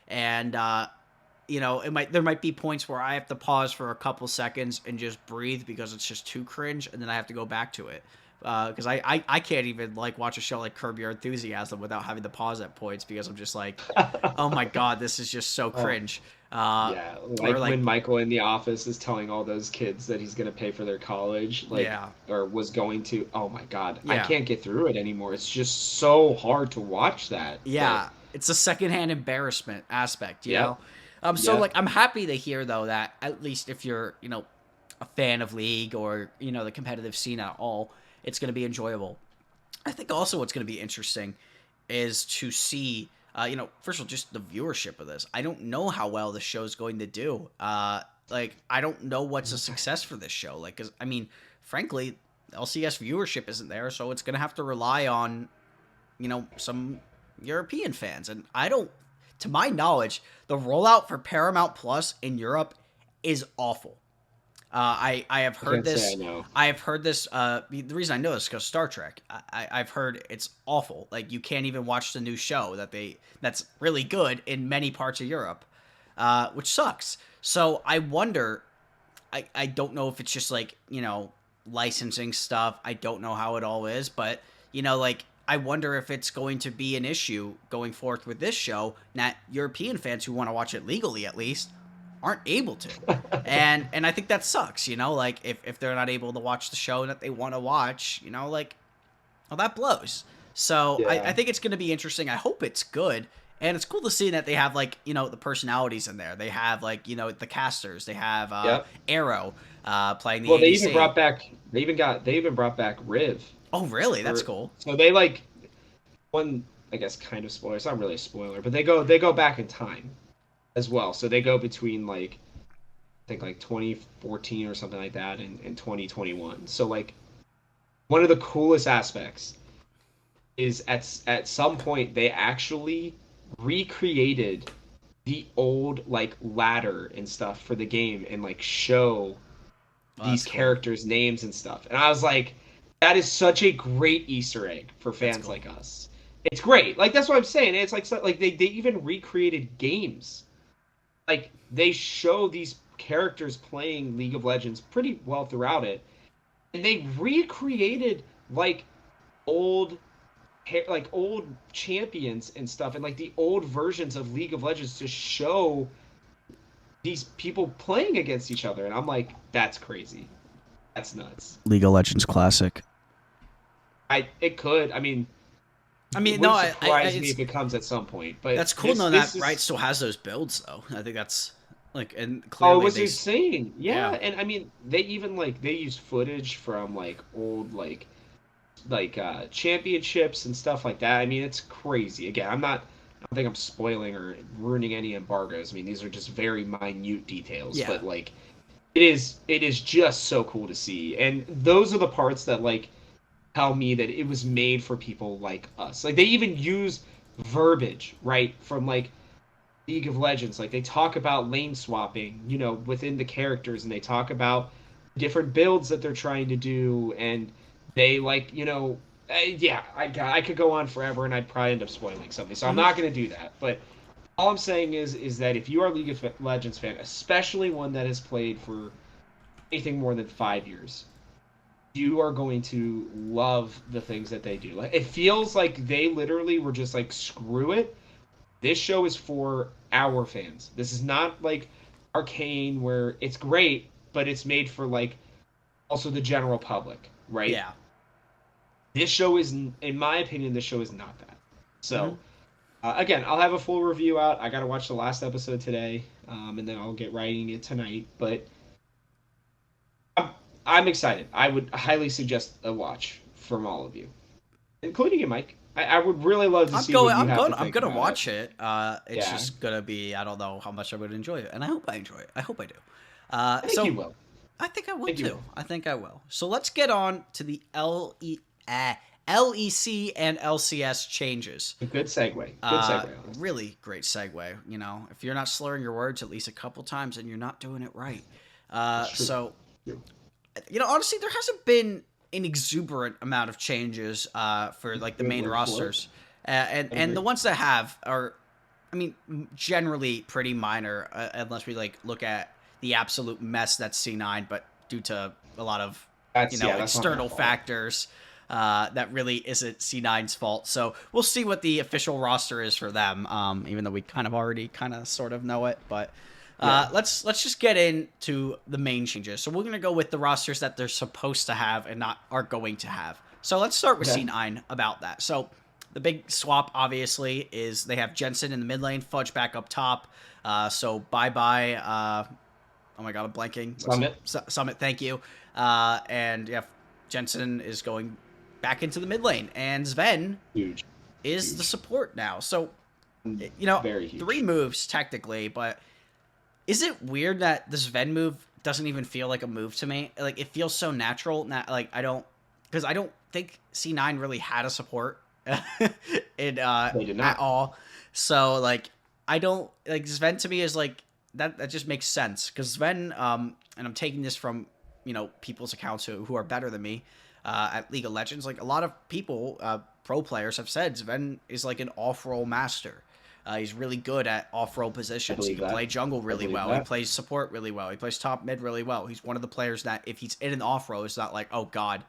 and there might be points where I have to pause for a couple seconds and just breathe because it's just too cringe, and then I have to go back to it. Because I can't even like watch a show like Curb Your Enthusiasm without having to pause at points because I'm just like, oh my god, this is just so oh, cringe. yeah, Or like like, when Michael in the office is telling all those kids that he's going to pay for their college, like, yeah, or was going to. Oh my God, I yeah, can't get through it anymore. It's just so hard to watch that. But yeah. It's a secondhand embarrassment aspect, yep, So like, yep. I'm happy to hear though that at least if you're a fan of League or the competitive scene at all, it's going to be enjoyable. I think also what's going to be interesting is to see, first of all, just the viewership of this. I don't know how well the show's going to do. Like, I don't know what's a success for this show. Like, 'cause, I mean, frankly, LCS viewership isn't there, so it's going to have to rely on, some European fans. And I don't, to my knowledge, the rollout for Paramount Plus in Europe is awful. I have I heard can't say I this. know. I have heard this. The reason I know this is because Star Trek. I've heard it's awful. Like you can't even watch the new show that's really good in many parts of Europe, which sucks. So I wonder. I don't know if it's just like licensing stuff. I don't know how it all is, but like I wonder if it's going to be an issue going forth with this show that European fans who want to watch it legally at least aren't able to. And I think that sucks, like if they're not able to watch the show that they want to watch, like well that blows. So I Yeah. think it's gonna be interesting. I hope it's good. And it's cool to see that they have like, the personalities in there. They have like, the casters. They have Yep. Arrow playing the Well, they even ADC. brought back. They even brought back Riv Oh really? That's for. cool. So they like one. I guess kind of spoiler. It's not really a spoiler, but they go back in time as well. So they go between like I think like 2014 or something like that and 2021. So like one of the coolest aspects is at some point they actually recreated the old like ladder and stuff for the game and like show Oh, these that's cool. characters' names and stuff. And I was like, that is such a great Easter egg for That's fans cool. like us. It's great. Like that's what I'm saying. It's like they even recreated games. Like they show these characters playing League of Legends pretty well throughout it, and they recreated like old like old champions and stuff and like the old versions of League of Legends to show these people playing against each other, and I'm like, that's crazy. That's nuts. League of Legends Classic. It could. I It mean, no, wouldn't surprise me if it comes at some point. But that's cool. No, that right still has those builds though. I think that's like, and Oh, clearly it was they, insane. Yeah, yeah, and they even like they used footage from like old championships and stuff like that. It's crazy. Again, I don't think I'm spoiling or ruining any embargoes. These are just very minute details, yeah, but like it is just so cool to see. And those are the parts that like tell me that it was made for people like us. Like they even use verbiage, right, from like League of Legends. Like they talk about lane swapping, within the characters, and they talk about different builds that they're trying to do, and they like, yeah, I could go on forever, and I'd probably end up spoiling something. So I'm hmm not going to do that. But all I'm saying is that if you are a League of Legends fan, especially one that has played for anything more than 5 years, you are going to love the things that they do. Like it feels like they literally were just like, screw it. This show is for our fans. This is not like Arcane where it's great, but it's made for like also the general public, right? yeah. This show is, in my opinion, this show is not that. hmm So again, I'll have a full review out. I got to watch the last episode today, and then I'll get writing it tonight. But I'm, I'm excited. I would highly suggest a watch from all of you, including you, Mike. I would really love to see what you have to I'm think gonna about it. watch it. It's Yeah, just gonna be, I don't know how much I would enjoy it, and I hope I enjoy it. I hope I do. I think you So will. I think I I will think you too. will. I think I will. So let's get on to the LEC and LCS changes. A good segue. Good segue, honestly. Really great segue. If you're not slurring your words at least a couple times, then you're not doing it right. It's true. So True. honestly, there hasn't been an exuberant amount of changes for like the Good main word for it. rosters, and Agree. the ones that have are, generally pretty minor, unless we like look at the absolute mess that's C9, but due to a lot of That's not their external fault. factors. That really isn't C9's fault. So we'll see what the official roster is for them. Even though we kind of already sort of know it, but Yeah. let's just get into the main changes. So we're gonna go with the rosters that they're supposed to have and not are going to have. So let's start with Okay. C9 about that. So the big swap, obviously, is they have Jensen in the mid lane, Fudge back up top. So bye bye. Oh my god, I'm blanking. Summit. Summit, thank you. And yeah, Jensen is going back into the mid lane, and Sven Huge. is the Huge. support now. So Very huge. 3 moves technically, but is it weird that the Sven move doesn't even feel like a move to me? Like it feels so natural. Like because I don't think C9 really had a support in They did at not. all. So like I don't like Sven to me is like that. That just makes sense because Sven and I'm taking this from people's accounts who are better than me at League of Legends. Like a lot of people, pro players have said Sven is like an off-role master. He's really good at off-role I positions. He believe can that. play jungle I really believe well. He that. plays support really well. He plays top mid really well. He's one of the players that if he's in an off-roll, it's not like, oh god,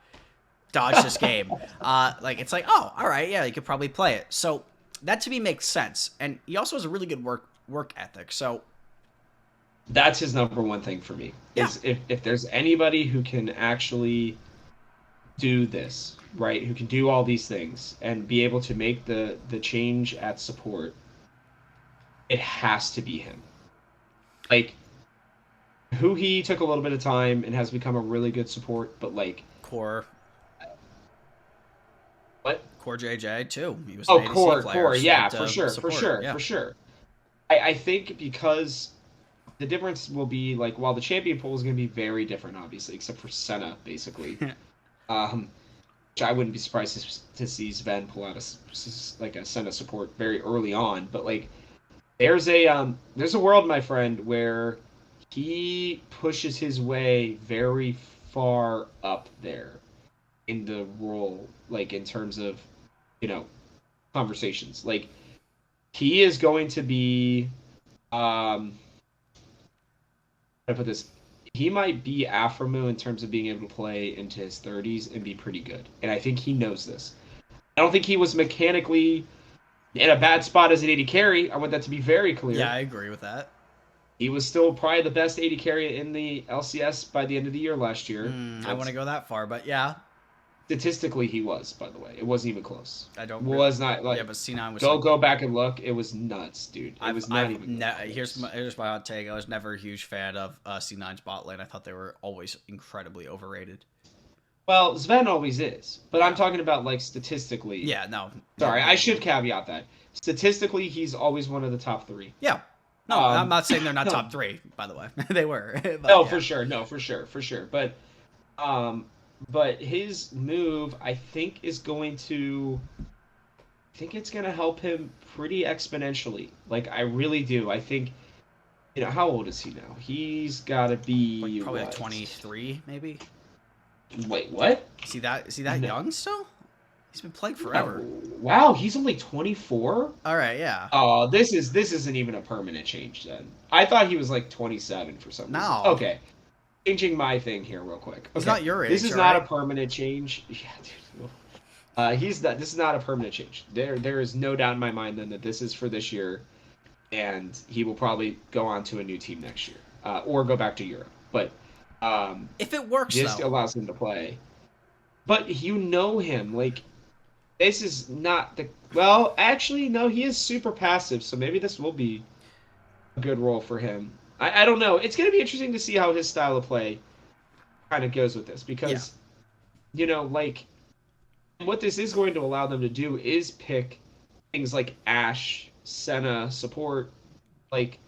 dodge this game. Like it's like, oh, all right, yeah, you could probably play it. So that to me makes sense. And he also has a really good work ethic. So That's his number one thing for me. yeah, Is if there's anybody who can actually do this, right? Who can do all these things and be able to make the change at support, it has to be him. Like who he took a little bit of time and has become a really good support, but like core what? core JJ too. He was an Oh, ADC player, core, yeah, swapped for to sure, for support. sure, Yeah. for sure. I think because the difference will be like while the champion pool is going to be very different, obviously, except for Senna, basically. Um, which I wouldn't be surprised to see Sven pull out like a Senna support very early on. But like, there's a world, my friend, where he pushes his way very far up there in the role, like in terms of you know conversations. Like he is going to be um I put this. He might be Aframu in terms of being able to play into his 30s and be pretty good, and I think he knows this. I don't think he was mechanically in a bad spot as an 80 carry. I want that to be very Yeah, clear. I agree with that. He was still probably the best 80 carry in the LCS by the end of the year last year. I want to go that far, but yeah, Statistically, he was, by the way. It wasn't even close. I don't. It was not like Yeah, but C9 was go back and look. It was nuts, dude. It was not even here's my hot take. I was never a huge fan of C9's bot lane. I thought they were always incredibly overrated. Well, Sven always is, but I'm talking about like statistically. Yeah, no. Sorry, I should caveat that. Statistically, he's always one of the top 3. Yeah. No, I'm not saying they're not top 3, by the way. They were. But, no, yeah. for sure. No, for sure. But his move, I think, is going to. I think it's going to help him pretty exponentially. Like, I really do. I think. How old is he now? He's got to be probably like 23, maybe. Wait, what? Is he that young still? He's been playing forever. Wow, he's only 24? All right, yeah. Oh, this isn't even a permanent change then. I thought he was like 27 for some reason. No. Okay. Changing my thing here real quick. He's not your age. This is not a permanent change. Yeah, dude. This is not a permanent change. There is no doubt in my mind then that this is for this year, and he will probably go on to a new team next year, or go back to Europe. But if it works, this allows him to play. But him, like, this is not the well. Actually, no, he is super passive, so maybe this will be a good role for him. I don't know. It's going to be interesting to see how his style of play kind of goes with this because, like, what this is going to allow them to do is pick things like Ashe, Senna, support. Like,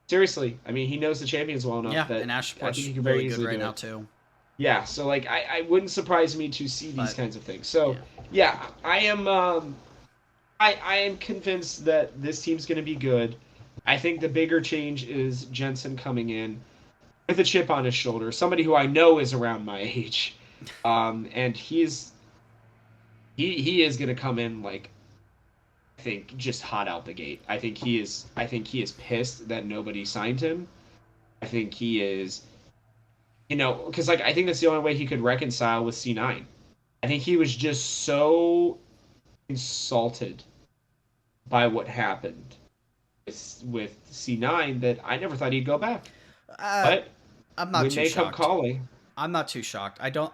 seriously, I mean, he knows the champions well enough that and Ashe I think he can very very good easily right do now it. too. Yeah, so like I wouldn't surprise me to see these kinds of things. So yeah, I am I am convinced that this team's going to be good. I think the bigger change is Jensen coming in with a chip on his shoulder, somebody who I know is around my age, and he is going to come in like I think just hot out the gate. I think he is pissed that nobody signed him. I think he is. Because like I think that's the only way he could reconcile with C9. I think he was just so insulted by what happened with C9 that I never thought he'd go back. But I'm not too shocked. Come calling. I'm not too shocked. I don't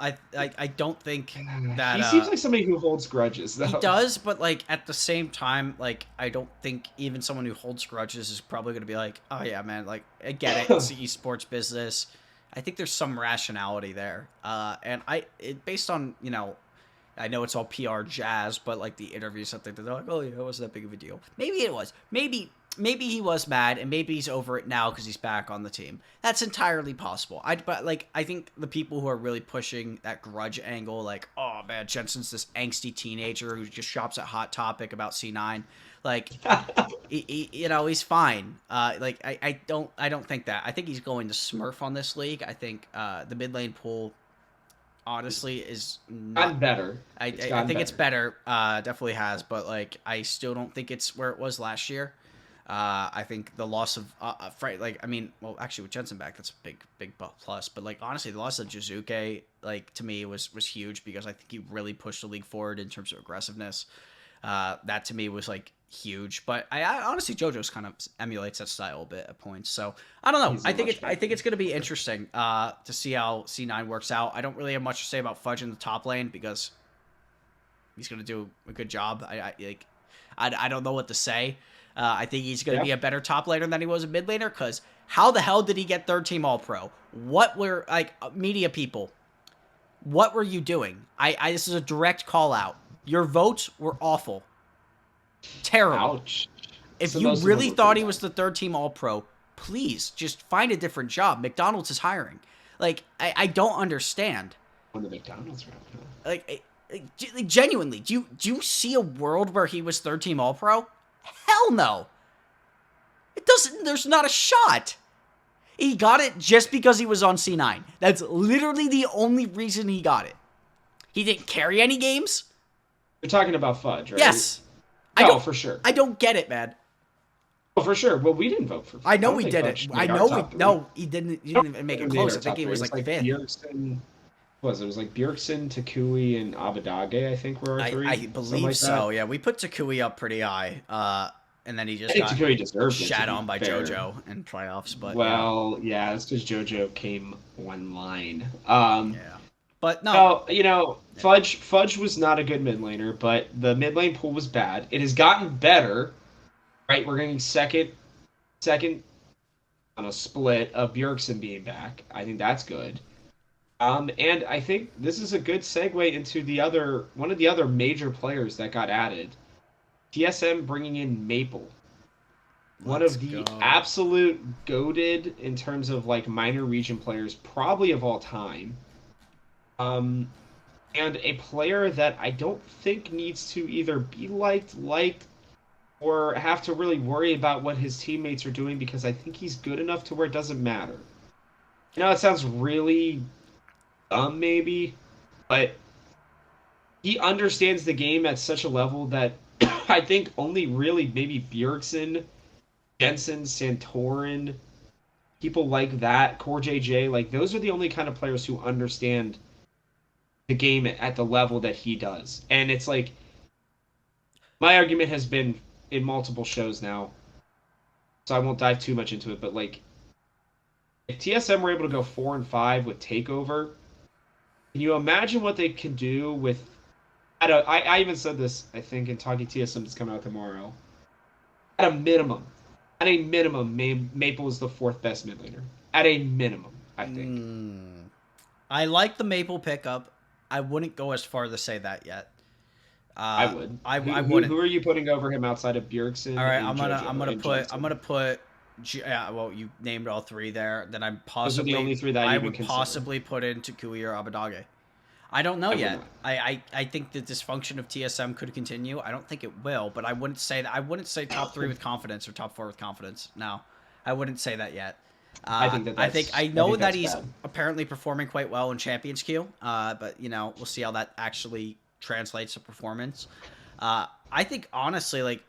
think that he seems like somebody who holds grudges though. He does, but like at the same time, like I don't think even someone who holds grudges is probably going to be like, "Oh yeah, man, like I get it. It's the esports business." I think there's some rationality there. And based on, I know it's all PR jazz, but like the interview, something that they're like, oh yeah, it wasn't that big of a deal. Maybe it was. Maybe he was mad and maybe he's over it now because he's back on the team. That's entirely possible. I think the people who are really pushing that grudge angle, like, oh man, Jensen's this angsty teenager who just shops at Hot Topic about C9. Like, he's fine. I don't think that. I think he's going to smurf on this league. I think the mid lane pool, honestly, is not better. I think it's better. Definitely has, but like, I still don't think it's where it was last year. I think the loss of actually with Jensen back, that's a big plus. But like honestly, the loss of Jizuke, like to me, was huge because I think he really pushed the league forward in terms of aggressiveness. That to me was like huge, but I honestly JoJo's kind of emulates that style a bit at points. So I don't know. I think it's going to be interesting to see how C9 works out. I don't really have much to say about Fudge in the top lane because he's going to do a good job. I don't know what to say. I think he's going to be a better top laner than he was a mid laner because how the hell did he get third team all pro? What were like media people? What were you doing? This is a direct call out. Your votes were awful. Terrible. Ouch. If you really thought he was the third team all-pro, please just find a different job. McDonald's is hiring. Like, I don't understand. When the McDonald's route. Like, genuinely, do you see a world where he was third team all-pro? Hell no. It doesn't. There's not a shot. He got it just because he was on C9. That's literally the only reason he got it. He didn't carry any games. You're talking about Fudge, right? Yes. No, for sure. I don't get it, man. Oh, for sure. Well, we didn't vote for. I I know don't we think did it. Fudge I made our know we top three. no. He didn't. He I don't didn't even make think it we made close. our I think top he three. It was was like like fifth. Bjergsen. What was it? It was like Bjergsen, Takui, and Abadage. I think were our three. I Something believe like that. so. Yeah, we put Takui up pretty high. And then he I just think got Takui deserved it. To shat be on by fair. JoJo in playoffs. But yeah, Well, yeah, that's because JoJo came one line. yeah. But no, No, yeah. Fudge was not a good mid laner, but the mid lane pool was bad. It has gotten better, right? We're getting second on a split of Bjergsen being back. I think that's good. And I think this is a good segue into one of the other major players that got added. TSM bringing in Maple, one Let's of the go. absolute goated in terms of like minor region players, probably of all time. Um, and a player that I don't think needs to either be liked, or have to really worry about what his teammates are doing because I think he's good enough to where it doesn't matter. It sounds really dumb, maybe, but he understands the game at such a level that I think only really maybe Bjergsen, Jensen, Santorin, people like that, Core JJ, like those are the only kind of players who understand the game at the level that he does. And it's like my argument has been in multiple shows now, so I won't dive too much into it, but like if TSM were able to go 4-5 with Takeover, can you imagine what they can do with I even said this, I think, in Talking TSM that's coming out tomorrow. At a minimum, Maple is the fourth best mid laner. At a minimum, I think. I like the Maple pickup. I wouldn't go as far to say that yet. I would. I Who wouldn't. who are you putting over him outside of All Bjergsen right, and JoJo and I'm Jensen? gonna put. Yeah, well, you named all three there. Then Those are the only three that I'd I even would consider. possibly put in Takui or Abadage. I don't know I would yet. not. I think the dysfunction of TSM could continue. I don't think it will, but I wouldn't say that. I wouldn't say top three with confidence or top four with confidence. No, I wouldn't say that yet. I I know think that that's he's bad. apparently performing quite well in Champions Queue. But we'll see how that actually translates to performance. I think honestly, like,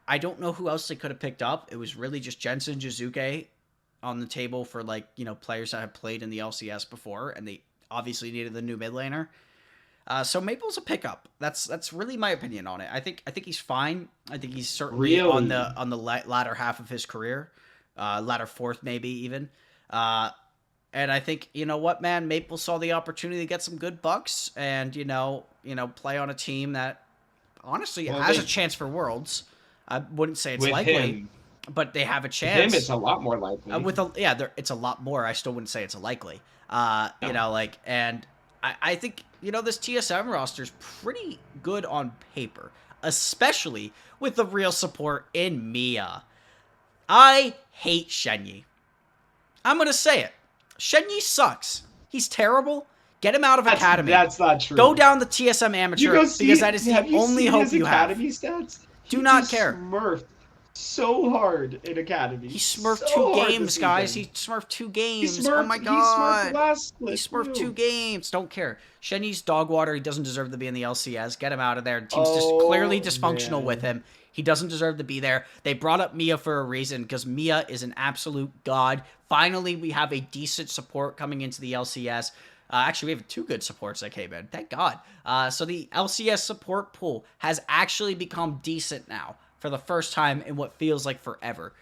I don't know who else they could have picked up. It was really just Jensen Jizuke on the table for like players that have played in the LCS before, and they obviously needed the new mid laner. So Maple's a pickup. That's really my opinion on it. I think he's fine. I think he's certainly on Really? the latter half of his career, latter fourth maybe even. Uh, and I think what, man, Maple saw the opportunity to get some good bucks and play on a team that honestly Well, has a chance for Worlds. I wouldn't say it's with likely, him, but they have a with him, chance. it's a lot more likely. It's a lot more. I still wouldn't say it's a likely. No. And I think this TSM roster is pretty good on paper, especially with the real support in Mia. I hate Shenyi. I'm gonna say it. Shenyi sucks. He's terrible. Get him out of academy. That's not Go true. down the TSM You amateur go see. because that is the Have you only seen hope his you have. academy stats? Do He not just care. smurfed so hard in academy. He smurfed So two hard games, this guys. season. He smurfed two He games. Oh smurfed. my He smurfed god. last He split smurfed two too. games. Don't care. Shenyi's dog water. He doesn't deserve to be in the LCS. Get him out of there. The team's just clearly Oh dysfunctional with man. him. He doesn't deserve to be there. They brought up Mia for a reason because Mia is an absolute god. Finally, we have a decent support coming into the LCS. Actually, we have two good supports that came in. Thank God. So the LCS support pool has actually become decent now for the first time in what feels like forever.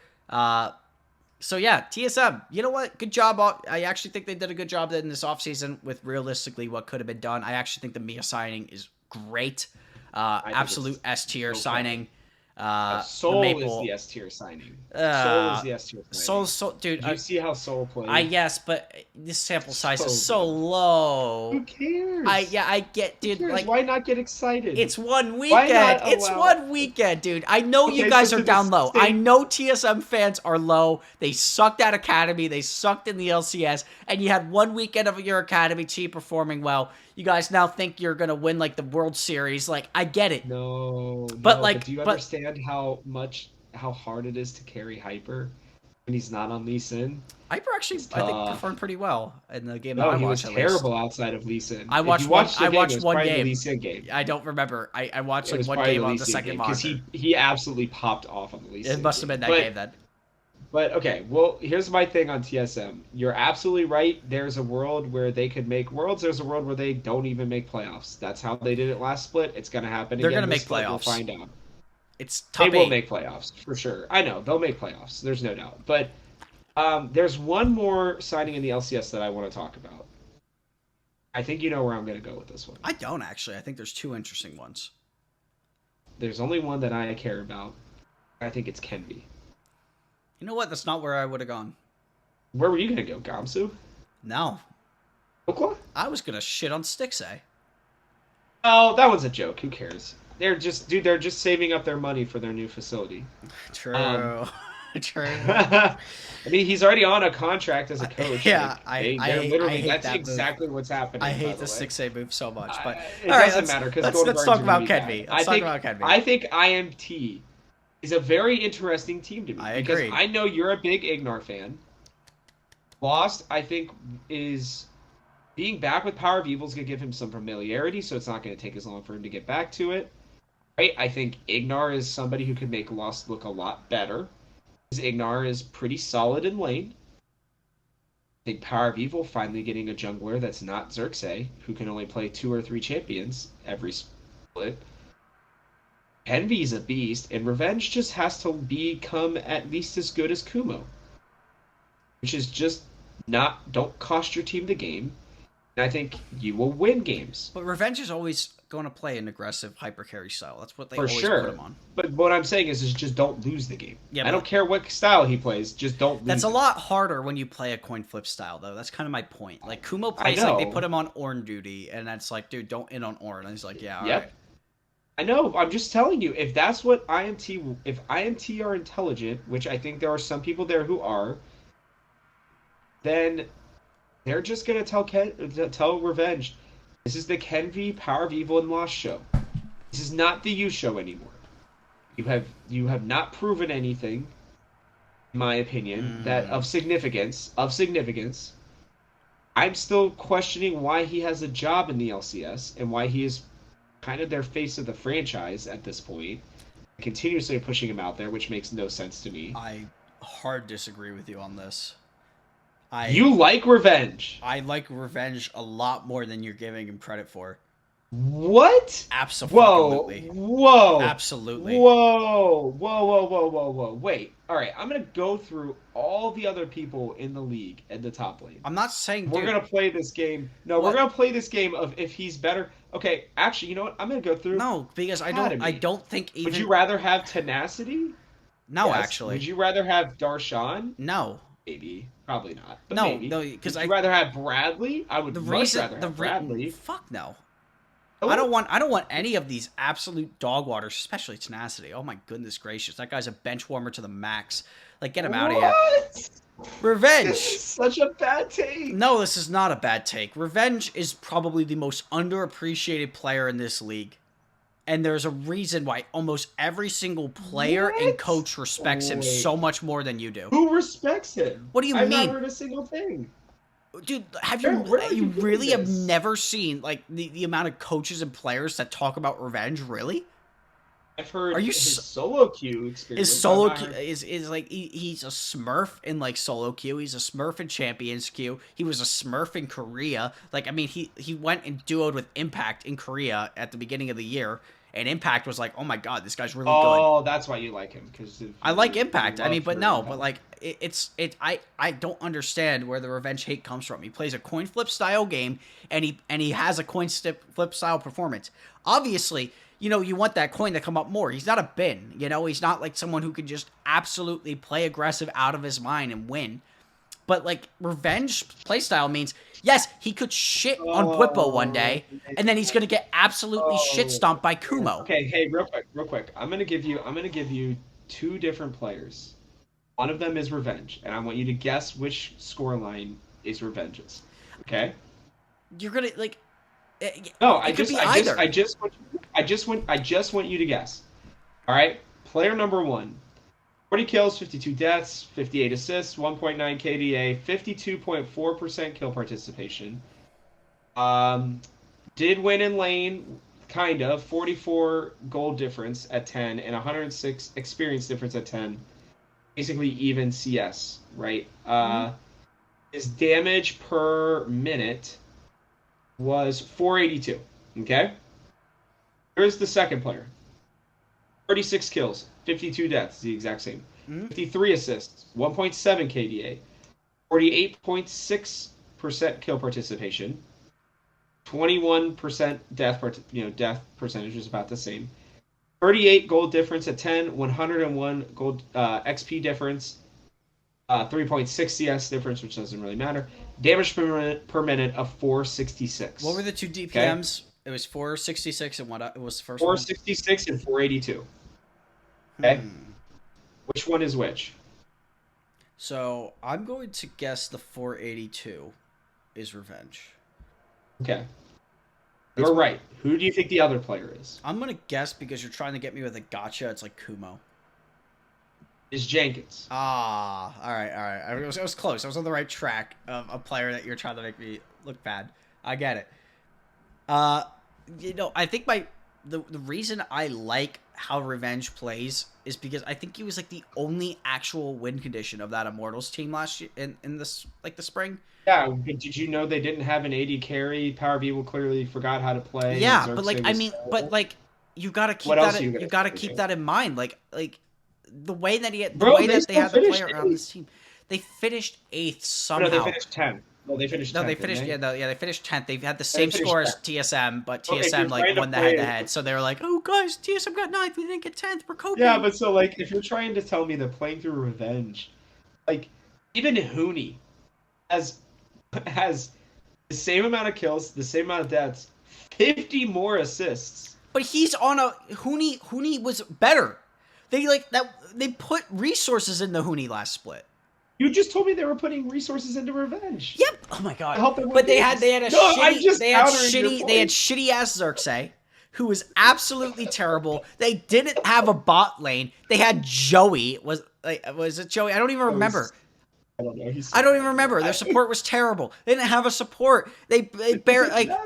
So yeah, TSM, you know what? Good job. I actually think they did a good job in this offseason with realistically what could have been done. I actually think the Mia signing is great. I think Absolute it's S tier okay. signing. The Soul is Maple. the S tier signing. Soul is the S tier signing. Dude. Did you see how Soul played? Yes, but this sample size is so good. low. Who cares? I get, dude. Who cares? Like, Why not get excited? it's one Why weekend. not It's allow- one weekend, dude. I know you Okay, guys so are to down the low. same- I know TSM fans are low. They sucked at Academy. They sucked in the LCS. And you had one weekend of your Academy team performing well. You guys now think you're going to win, like, the World Series. Like, I get it. No, But, no, like, do you understand how hard it is to carry Hyper? when he's not on Lee Sin. Hyper actually, It's I think, tough. performed pretty well in the game that No, I he was watched, at least. terrible outside of Lee Sin. I If you watched one. watched the I game, it watched was one probably the game. Lee Sin game. I don't remember. I watched It like was one probably game the on Lee the Sin second game because monitor. he absolutely popped off on the Lee Sin. It must have been that game then. But okay, well, here's my thing on TSM. You're absolutely right. There's a world where they could make worlds. There's a world where they don't even make playoffs. That's how they did it last split. It's going to happen They're again. gonna This make split. playoffs. We'll find out. It's They top will 8. make playoffs for sure. I know they'll make playoffs. There's no doubt. But there's one more signing in the LCS that I want to talk about. I think you know where I'm going to go with this one. I don't actually. I think there's 2 interesting ones. There's only one that I care about. I think it's Kenvi. You know what? That's not where I would have gone. Where were you going to go, Gamsu? No, Oklahoma? I was gonna shit on Stixay. Oh, that was a joke. Who cares? They're just saving up their money for their new facility. True. True. I mean, he's already on a contract as a coach. Yeah, like, I hate that's that exactly what's happening. I hate the the way. 6A move so much, but It all right, doesn't matter because let's talk about Kenvi. Let's talk about Kenvi. I think IMT is a very interesting team to me. I agree. Because I know you're a big Ignar fan. Lost, I think, is being back with Power of Evil is going to give him some familiarity, so it's not going to take as long for him to get back to it. Right? I think Ignar is somebody who could make Lost look a lot better. Because Ignar is pretty solid in lane. I think Power of Evil finally getting a jungler that's not Xerxes, who can only play 2 or 3 champions every split. Envy's a beast, and Revenge just has to become at least as good as Kumo. Which is just don't cost your team the game. And I think you will win games. But Revenge is always going to play an aggressive hyper carry style. That's what they For always sure. put him on. But what I'm saying is just don't lose the game. Yeah, I don't care what style he plays, just don't lose. That's a it. lot harder when you play a coin flip style, though. That's kind of my point. Like, Kumo plays like they put him on Ornn duty, and that's like, dude, don't in on Ornn. And he's like, yeah, all right. I know. I'm just telling you, if that's what if IMT are intelligent, which I think there are some people there who are, then they're just gonna tell Revenge, this is the Kenvi Power of Evil and Lost show. This is not the U show anymore. You have not proven anything, in my opinion, that of significance. I'm still questioning why he has a job in the LCS and why he is kind of their face of the franchise at this point. Continuously pushing him out there, which makes no sense to me. I hard disagree with you on this. You like Revenge. I like Revenge a lot more than you're giving him credit for. What? Absolutely. Whoa. Absolutely. Whoa. Wait. All right. I'm going to go through all the other people in the league at the top lane. I'm not saying we're going to play this game. No, we're going to play this game of if he's better. Okay. Actually, you know what? I'm going to go through. No, because I don't think even. Would you rather have Tenacity? No, yes. actually. Would you rather have Darshan? No. Maybe. Probably not. But no, maybe. No, because I'd rather have Bradley. I would much rather have Bradley. Fuck no. I don't want any of these absolute dog waters, especially Tenacity. Oh my goodness gracious, that guy's a bench warmer to the max. Like, get him out of here. Revenge. This is such a bad take. No, this is not a bad take. Revenge is probably the most underappreciated player in this league. And there's a reason why almost every single player and coach respects him so much more than you do. Who respects him? What do you mean? I've not heard a single thing. Dude, you really have never seen like the amount of coaches and players that talk about Revenge? Really? I've heard his solo queue experience. His solo queue is like he's a smurf in like solo queue. He's a smurf in champions queue. He was a smurf in Korea. Like, I mean, he went and duoed with Impact in Korea at the beginning of the year. And Impact was like, oh my god, this guy's really good. Oh, that's why you like him, because I like Impact. I mean, but no, but like I don't understand where the Revenge hate comes from. He plays a coin flip style game, and he has a coin flip style performance. Obviously, you know, you want that coin to come up more. He's not a bin, you know. He's not like someone who can just absolutely play aggressive out of his mind and win. But like Revenge playstyle means, yes, he could shit on Bwipo one day, and then he's gonna get absolutely shit stomped by Kumo. Okay, hey, real quick. I'm gonna give you 2 different players. One of them is Revenge, and I want you to guess which scoreline is Revenge's. Okay? You're gonna like. No, I just want you to guess. All right, player number 1. 40 kills, 52 deaths, 58 assists, 1.9 KDA, 52.4% kill participation. Did win in lane, kind of. 44 gold difference at 10 and 106 experience difference at 10. Basically even CS, right? His damage per minute was 482. Okay? Here's the second player. 36 kills, 52 deaths, the exact same. 53 assists, 1.7 KDA, 48.6% kill participation, 21% death percentage is about the same. 38 gold difference at 10, 101 gold XP difference, 3.6 CS difference, which doesn't really matter. Damage per minute of 466. What were the two DPMs? Okay. It was 466 and what? It was the first 466 and 482. Okay. Which one is which? So I'm going to guess the 482 is Revenge. Okay. You're right. Who do you think the other player is? I'm going to guess because you're trying to get me with a gotcha. It's like Kumo. Is Jenkins. Ah, all right. I was close. I was on the right track of a player that you're trying to make me look bad. I get it. I think the reason I like how Revenge plays is because I think he was like the only actual win condition of that Immortals team last year in this the spring. Yeah, but did you know they didn't have an AD carry? Power of Evil clearly forgot how to play. Yeah, but you gotta keep that. You gotta keep that in mind. Like the way that they had the player around this team, they finished 8th somehow. No, they finished 10th. Well, they finished 10th. No, they finished. They finished 10th. They had the same score as TSM, but TSM won the head-to-head. So they were like, "Oh, guys, TSM got 9th. We didn't get 10th. We're coping." Yeah, but so if you're trying to tell me that playing through Revenge, even Huni has the same amount of kills, the same amount of deaths, 50 more assists. But he's on a Huni. Huni was better. They They put resources in the Huni last split. You just told me they were putting resources into Revenge. Yep. Oh my god. But they had shitty ass Xerxes, who was absolutely terrible. They didn't have a bot lane. They had Joey. Was it Joey? I don't even remember. I don't know. I don't even remember. Their support was terrible. They didn't have a support. They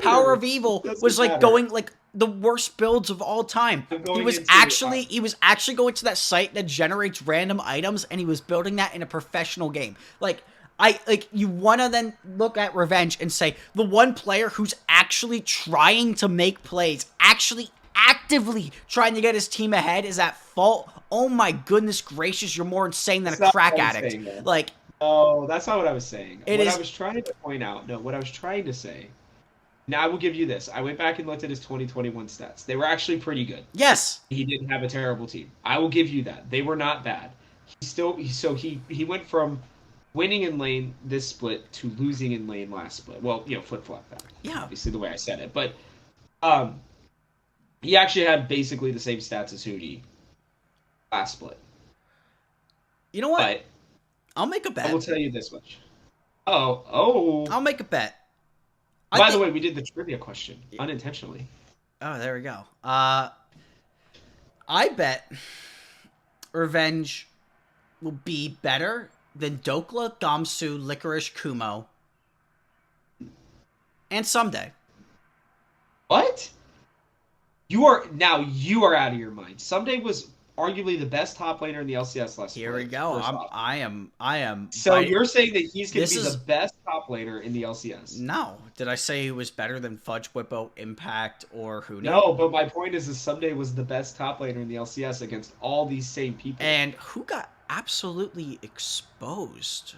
Power of Evil was going the worst builds of all time. He was actually going to that site that generates random items, and he was building that in a professional game. You want to then look at Revenge and say the one player who's actually trying to make plays, actually actively trying to get his team ahead is at fault. Oh my goodness gracious, you're more insane than a crack addict. No, that's not what I was saying. I was trying to point out, what I was trying to say. Now, I will give you this. I went back and looked at his 2021 stats. They were actually pretty good. Yes. He didn't have a terrible team. I will give you that. They were not bad. He went from winning in lane this split to losing in lane last split. Well, flip-flop that. Yeah. Obviously, the way I said it. But he actually had basically the same stats as Hootie last split. You know what? But I'll make a bet. I will tell you this much. Oh. I'll make a bet. By the way, we did the trivia question unintentionally. Oh, there we go. I bet Revenge will be better than Dokla, Gamsu, Licorice, Kumo, and Someday. What? You are out of your mind. Someday was arguably the best top laner in the LCS last year. Here we go. I am. So you're saying that he's going to be the best top laner in the LCS? No. Did I say he was better than Fudge, Whippo, Impact, or Hootie? No, but my point is Someday was the best top laner in the LCS against all these same people. And who got absolutely exposed?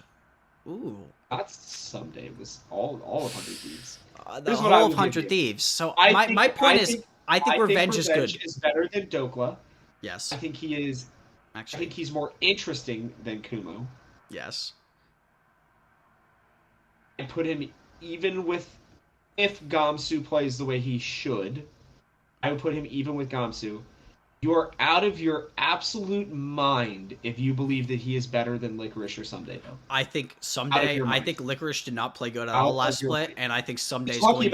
Ooh. Not Someday. It was all of 100 Thieves. The whole of 100 Thieves. So my point is, I think Revenge is good. Is better than Dokla. Yes. I think he is. Actually, I think he's more interesting than Kumo. Yes. I put him even with, if Gamsu plays the way he should, I would put him even with Gamsu. You're out of your absolute mind if you believe that he is better than Licorice or Someday, though. I think Someday. I think Licorice did not play good at all last split, and I think Someday's going.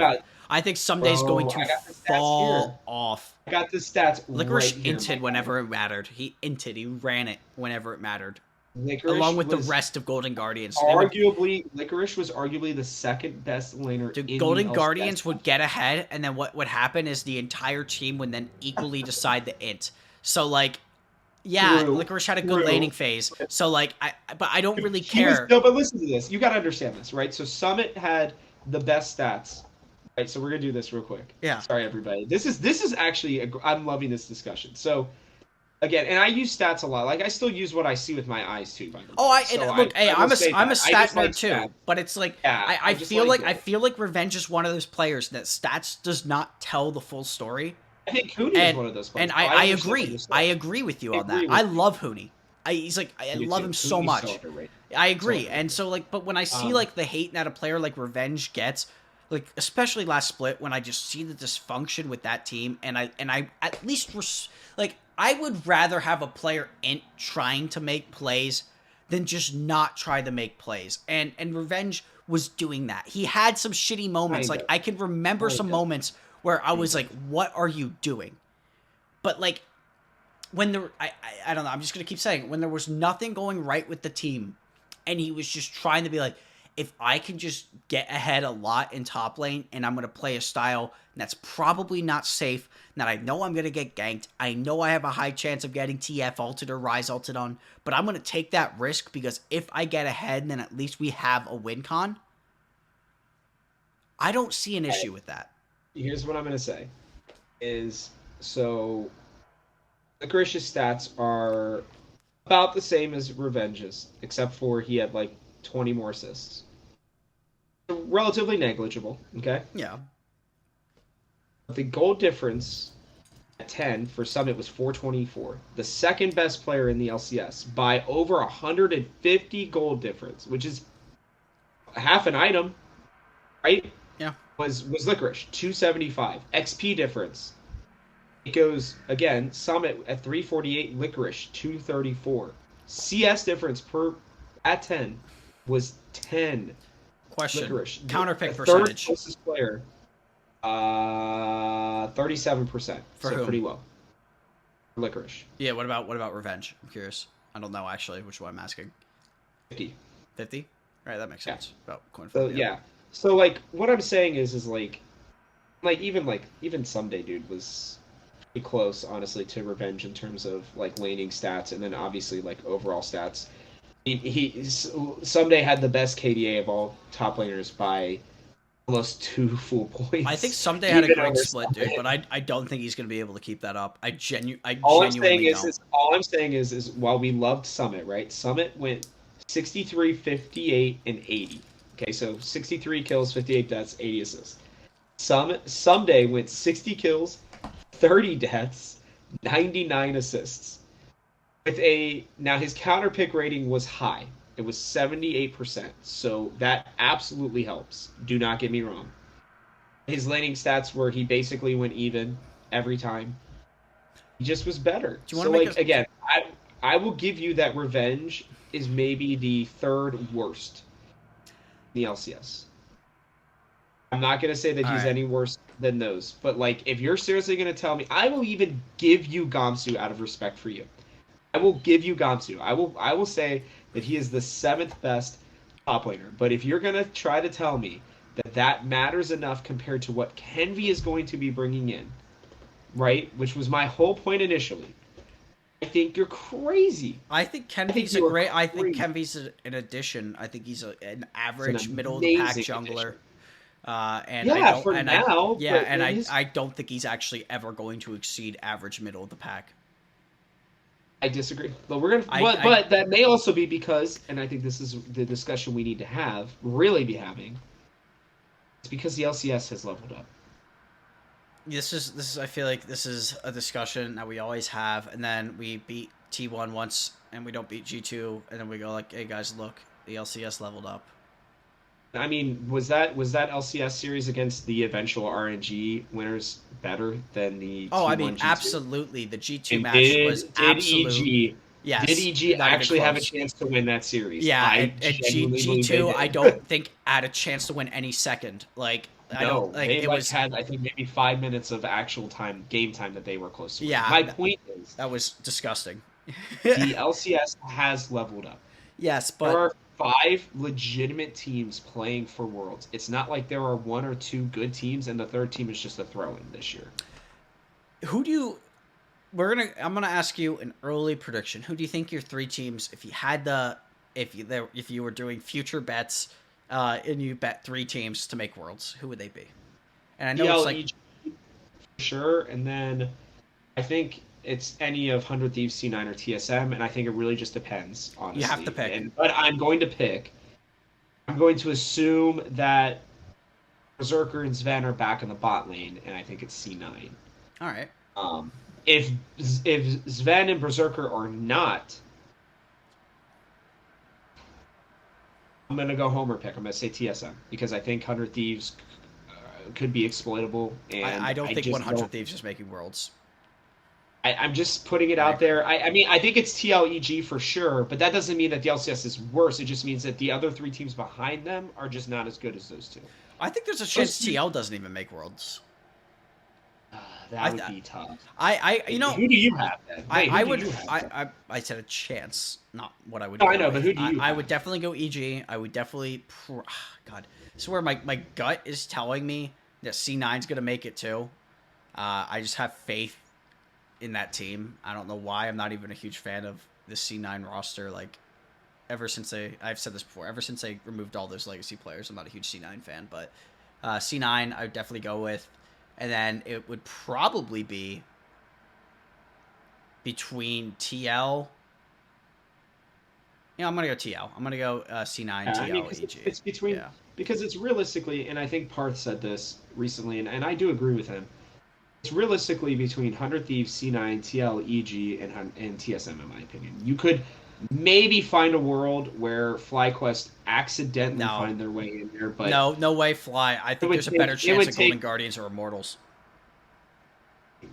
I think Someday's going to stats here. fall off. I got the stats Licorice right here. inted whenever it mattered. He inted. He ran it whenever it mattered. Licorice along with the was rest of Golden Guardians. Licorice was arguably the second best laner The in Golden the Guardians LCS. would get ahead, and then what would happen is the entire team would then equally decide the int. So, like, yeah, True, Licorice had a good true. laning phase. So, like, but I don't really He was, care. no, but listen to this. You got to understand this, right? So Summit had the best stats. Right, so we're gonna do this real quick. Yeah. Sorry, everybody. This is actually I'm loving this discussion. So, again, and I use stats a lot. Like I still use what I see with my eyes too. By the way. I'm a stat nerd like too. stats. But it's like Yeah, I just feel like it. I feel like Revenge is one of those players that stats does not tell the full story. I think Hooney is one of those players. And I agree. I agree with you on that. I love Hooney. He's like I love him so much. I agree. And so like, but when I see like the hate that a player like Revenge gets, like especially last split, when I just see the dysfunction with that team, and I at least like I would rather have a player trying to make plays than just not try to make plays. And Revenge was doing that. He had some shitty moments. Like I can remember some moments where I was like, "What are you doing?" But like when I don't know. I'm just gonna keep saying it. When there was nothing going right with the team, and he was just trying to be like, if I can just get ahead a lot in top lane and I'm going to play a style that's probably not safe, that I know I'm going to get ganked, I know I have a high chance of getting TF ulted or Rise ulted on, but I'm going to take that risk because if I get ahead, then at least we have a win con. I don't see an issue with that. Here's what I'm going to say is, so Licorice's stats are about the same as Revenge's, except for he had like 20 more assists. Relatively negligible, okay? Yeah. The goal difference at 10 for Summit was 424. The second best player in the LCS by over 150 gold difference, which is half an item, right? Yeah. Was Licorice, 275. XP difference. It goes, again, Summit at 348, Licorice, 234. CS difference at 10 was 10. Question. Licorice. Counterpick the percentage. Third closest player, 37%. For so whom? pretty low. Licorice. Yeah, what about Revenge? I'm curious. I don't know actually, which one I'm asking. 50. 50? All right, that makes sense. About coin So flip, yeah. So like what I'm saying is even Someday dude was pretty close, honestly, to Revenge in terms of like laning stats and then obviously like overall stats. He Someday had the best KDA of all top laners by almost 2 full points. I think Someday had a great split, dude, but I don't think he's going to be able to keep that up. All I'm saying is while we loved Summit, right? Summit went 63, 58, and 80. Okay, so 63 kills, 58 deaths, 80 assists. Someday went 60 kills, 30 deaths, 99 assists. Now his counter pick rating was high. It was 78%. So that absolutely helps. Do not get me wrong. His laning stats were he basically went even every time. He just was better. So again, I will give you that Revenge is maybe the third worst in the LCS. I'm not going to say that he's any worse than those. But like if you're seriously going to tell me, I will even give you Gamsu out of respect for you. I will give you Gamsu. I will say that he is the 7th best top laner. But if you're going to try to tell me that matters enough compared to what Kenvi is going to be bringing in, right, which was my whole point initially, I think you're crazy. I think Kenvi's I think Kenvi's an addition. I think he's an average middle-of-the-pack jungler. I don't think he's actually ever going to exceed average middle of the pack. I disagree, but but that may also be because, and I think this is the discussion we need to really be having. It's because the LCS has leveled up. This is. I feel like this is a discussion that we always have, and then we beat T1 once, and we don't beat G2, and then we go like, "Hey guys, look, the LCS leveled up." I mean, was that LCS series against the eventual RNG winners better than the? Oh, T1 I mean, G2? Absolutely. The G2 match was absolutely. Yes, did EG actually have a chance to win that series? Yeah, and G2, I don't think had a chance to win any second. Like I don't No, like they it like was. had I think maybe 5 minutes of actual time, game time that they were close to winning. Yeah, My point is that was disgusting. the LCS has leveled up. Yes, There but are 5 legitimate teams playing for Worlds. It's not like there are 1 or 2 good teams and the third team is just a throw-in this year. who do you? I'm gonna ask you an early prediction. Who do you think your 3 teams, if you had the, if you were doing future bets, and you bet 3 teams to make worlds, who would they be? And I know it's like DLEG for sure, and then I think it's any of 100 Thieves, C9, or TSM, and I think it really just depends, you have to honestly. pick. But I'm going to pick. I'm going to assume that Berserker and Sven are back in the bot lane, and I think it's C9. All right. Um, if Sven and Berserker are not, I'm gonna go Homer pick. I'm gonna say TSM because I think 100 Thieves could be exploitable, and I don't think just 100 don't. Thieves is making worlds. I'm just putting it I out agree. there. I mean, I think it's TLEG for sure, but that doesn't mean that the LCS is worse. It just means that the other 3 teams behind them are just not as good as those 2. I think there's a chance TL doesn't even make worlds. That would be tough. You know, Who do you have then? Wait, I who would, do you have then? I said a chance, not what I would. No, Go I know, with. but who do you I have? would definitely go EG. I would definitely, God, I swear my gut is telling me that C9's gonna make it too. I just have faith in that team. I don't know why. I'm not even a huge fan of the C9 roster. Like, ever since I've said this before, ever since they removed all those legacy players, I'm not a huge C9 fan. But C9, I would definitely go with. And then it would probably be between TL. Yeah, I'm going to go TL. I'm going to go C9, Yeah, TL, I mean, EG. it's between Yeah. because it's realistically, and I think Parth said this recently, and I do agree with him. It's realistically between 100 Thieves, C9, TL, EG, and TSM, in my opinion. You could maybe find a world where FlyQuest accidentally No. find their way in there, but No way Fly. I think would there's a take- better it chance would of Golden take- Guardians or Immortals.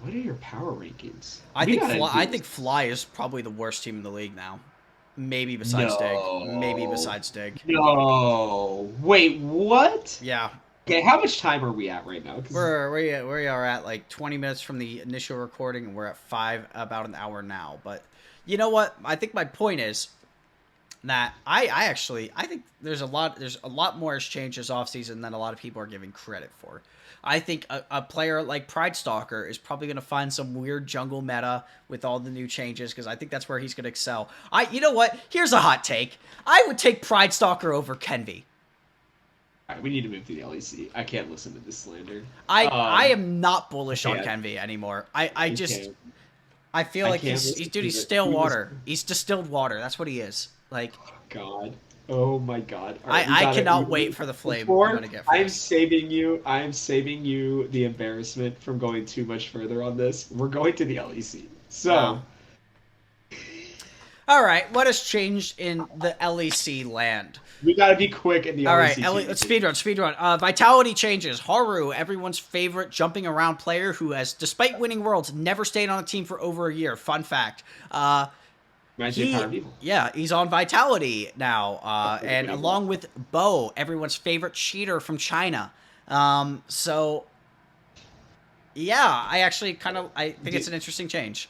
what are your power rankings? I We think gotta Fly, do I this. think Fly is probably the worst team in the league now. Maybe besides Dig. Maybe No. besides Dig. No. Wait, what? Yeah. Okay, how much time are we at right now? 'Cause We are at like 20 minutes from the initial recording, and we're at about an hour now. But you know what? I think my point is that I think there's a lot more has changed this offseason than a lot of people are giving credit for. I think a player like Pride Stalker is probably going to find some weird jungle meta with all the new changes because I think that's where he's going to excel. You know what? Here's a hot take. I would take Pride Stalker over Kenvi. All right, we need to move to the LEC. I can't listen to this slander. I am not bullish on yeah. Kenvi anymore. I feel I like can't he's listen dude. to He's it. still He was- water. He's distilled water. That's what he is. Like God. Oh my God. All right, we I gotta- cannot we- wait for the flame Before, I'm gonna get. I'm saving you the embarrassment from going too much further on this. We're going to the LEC. So, Wow. All right, what has changed in the LEC land? we got to be quick in the All LEC. right, let's speedrun. Vitality changes. Haru, everyone's favorite jumping around player who has, despite winning worlds, never stayed on a team for over a year. Fun fact. Reminds me of Power of Evil. Yeah, he's on Vitality now, and along with Bo, everyone's favorite cheater from China. So, yeah, I think it's an interesting change.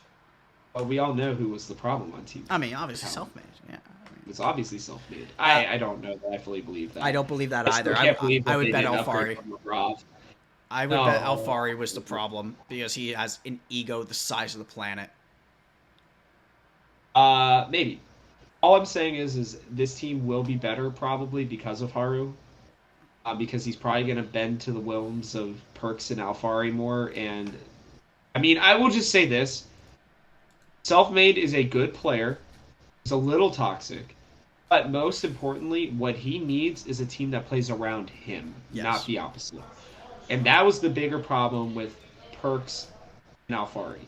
Well, we all know who was the problem on Team. I mean, obviously Vitality. self-made. Yeah, It's obviously self-made. I don't know that I fully believe that. I don't believe that I either. still can't believe that I would they bet didn't upgrade Alfari. from Rav. I would bet No. Alfari was the problem because he has an ego the size of the planet. Maybe. All I'm saying is this team will be better probably because of Haru. Because he's probably going to bend to the whims of Perks and Alfari more. And, I mean, I will just say this. Selfmade is a good player. He's a little toxic. But most importantly, what he needs is a team that plays around him, Yes. not the opposite. And that was the bigger problem with Perks and Alfari.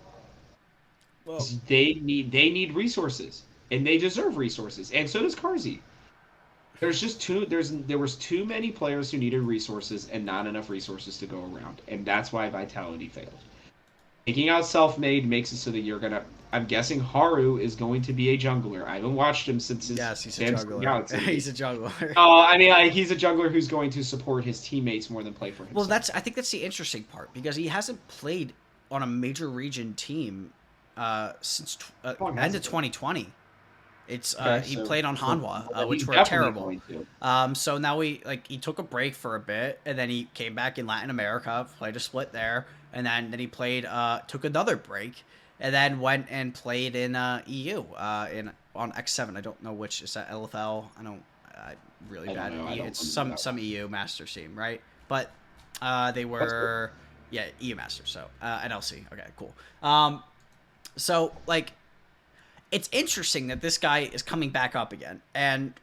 Well, They need resources, and they deserve resources, and so does Karzi. There was too many players who needed resources and not enough resources to go around, and that's why Vitality failed. Taking out self-made makes it so that you're gonna. I'm guessing Haru is going to be a jungler. I haven't watched him since his Yes, he's a Samsung juggler. Galaxy. He's a juggler. I mean, he's a jungler who's going to support his teammates more than play for Well, himself. that's I think that's the interesting part because he hasn't played on a major region team since How long has end of it been? 2020. It's Okay, he so played on Hanwha, which he's were definitely terrible. going to. So now he took a break for a bit, and then he came back in Latin America, played a split there, and then he played took another break, and then went and played in EU in on X7. I don't know which is that LFL. I don't really I don't bad. know. I don't It's remember that some one. EU Masters team, right? But they That's cool. were yeah EU Masters. So NLC. Okay, cool. So like it's interesting that this guy is coming back up again, and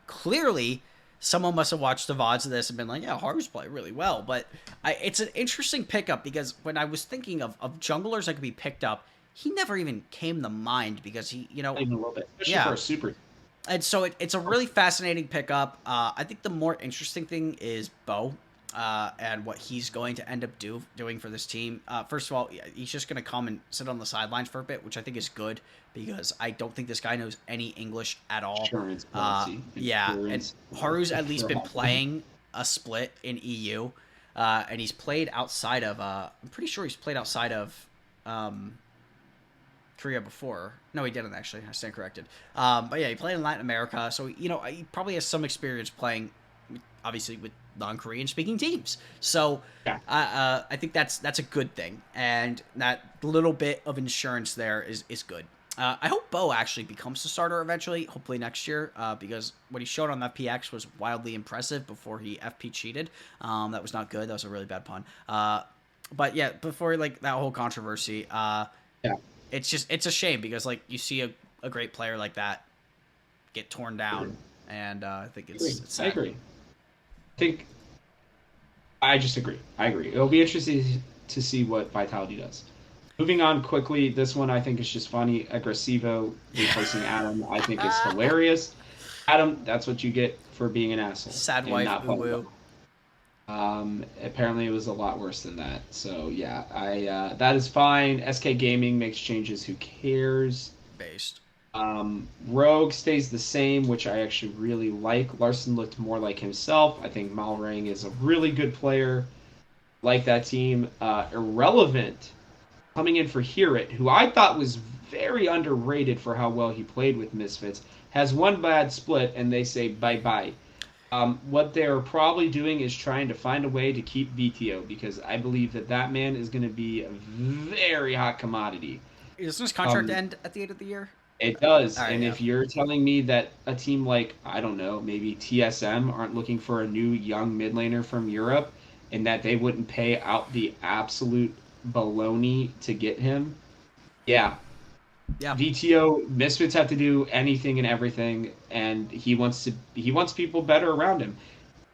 clearly someone must have watched the VODs of this and been like, yeah, Haru's play really well. But it's an interesting pickup because when I was thinking of junglers that could be picked up, he never even came to mind because he, Not even a little bit, especially for yeah. a super. And so it's a really fascinating pickup. I think the more interesting thing is Bo. And what he's going to end up doing for this team. First of all, he's just going to come and sit on the sidelines for a bit, which I think is good because I don't think this guy knows any English at all. Insurance policy. Yeah, and Insurance. Haru's at least been playing a split in EU, and he's played outside of. I'm pretty sure he's played outside of Korea before. No, he didn't actually. I stand corrected. But yeah, he played in Latin America, so he probably has some experience playing, obviously with non-Korean speaking teams. So Yeah. I think that's a good thing, and that little bit of insurance there is good. I hope Bo actually becomes the starter eventually, hopefully next year, because what he showed on FPX was wildly impressive before he FP cheated. That was not good. That was a really bad pun. But yeah, before like that whole controversy, Yeah. it's a shame because like you see a great player like that get torn down, and I think it's I sad. agree. I think I just agree. I agree. It'll be interesting to see what Vitality does. Moving on quickly, this one I think is just funny. Aggressivo replacing Adam, I think is hilarious. Adam, that's what you get for being an asshole Sad and wife, not ooh playing woo. well. Apparently it was a lot worse than that. So yeah, I that is fine. SK Gaming makes changes. Who cares? Based. Rogue stays the same, which I actually really like. Larson looked more like himself. I think Malrang is a really good player. Like that team. Irrelevant coming in for Herit, who I thought was very underrated for how well he played with Misfits, has one bad split and they say bye bye. What they're probably doing is trying to find a way to keep VTO because I believe that man is going to be a very hot commodity. Doesn't his contract Um, end at the end of the year? it does. All right, And yeah. if you're telling me that a team like, I don't know, maybe TSM aren't looking for a new young mid laner from Europe and that they wouldn't pay out the absolute baloney to get him, yeah. Yeah. VTO Misfits have to do anything and everything and he wants people better around him.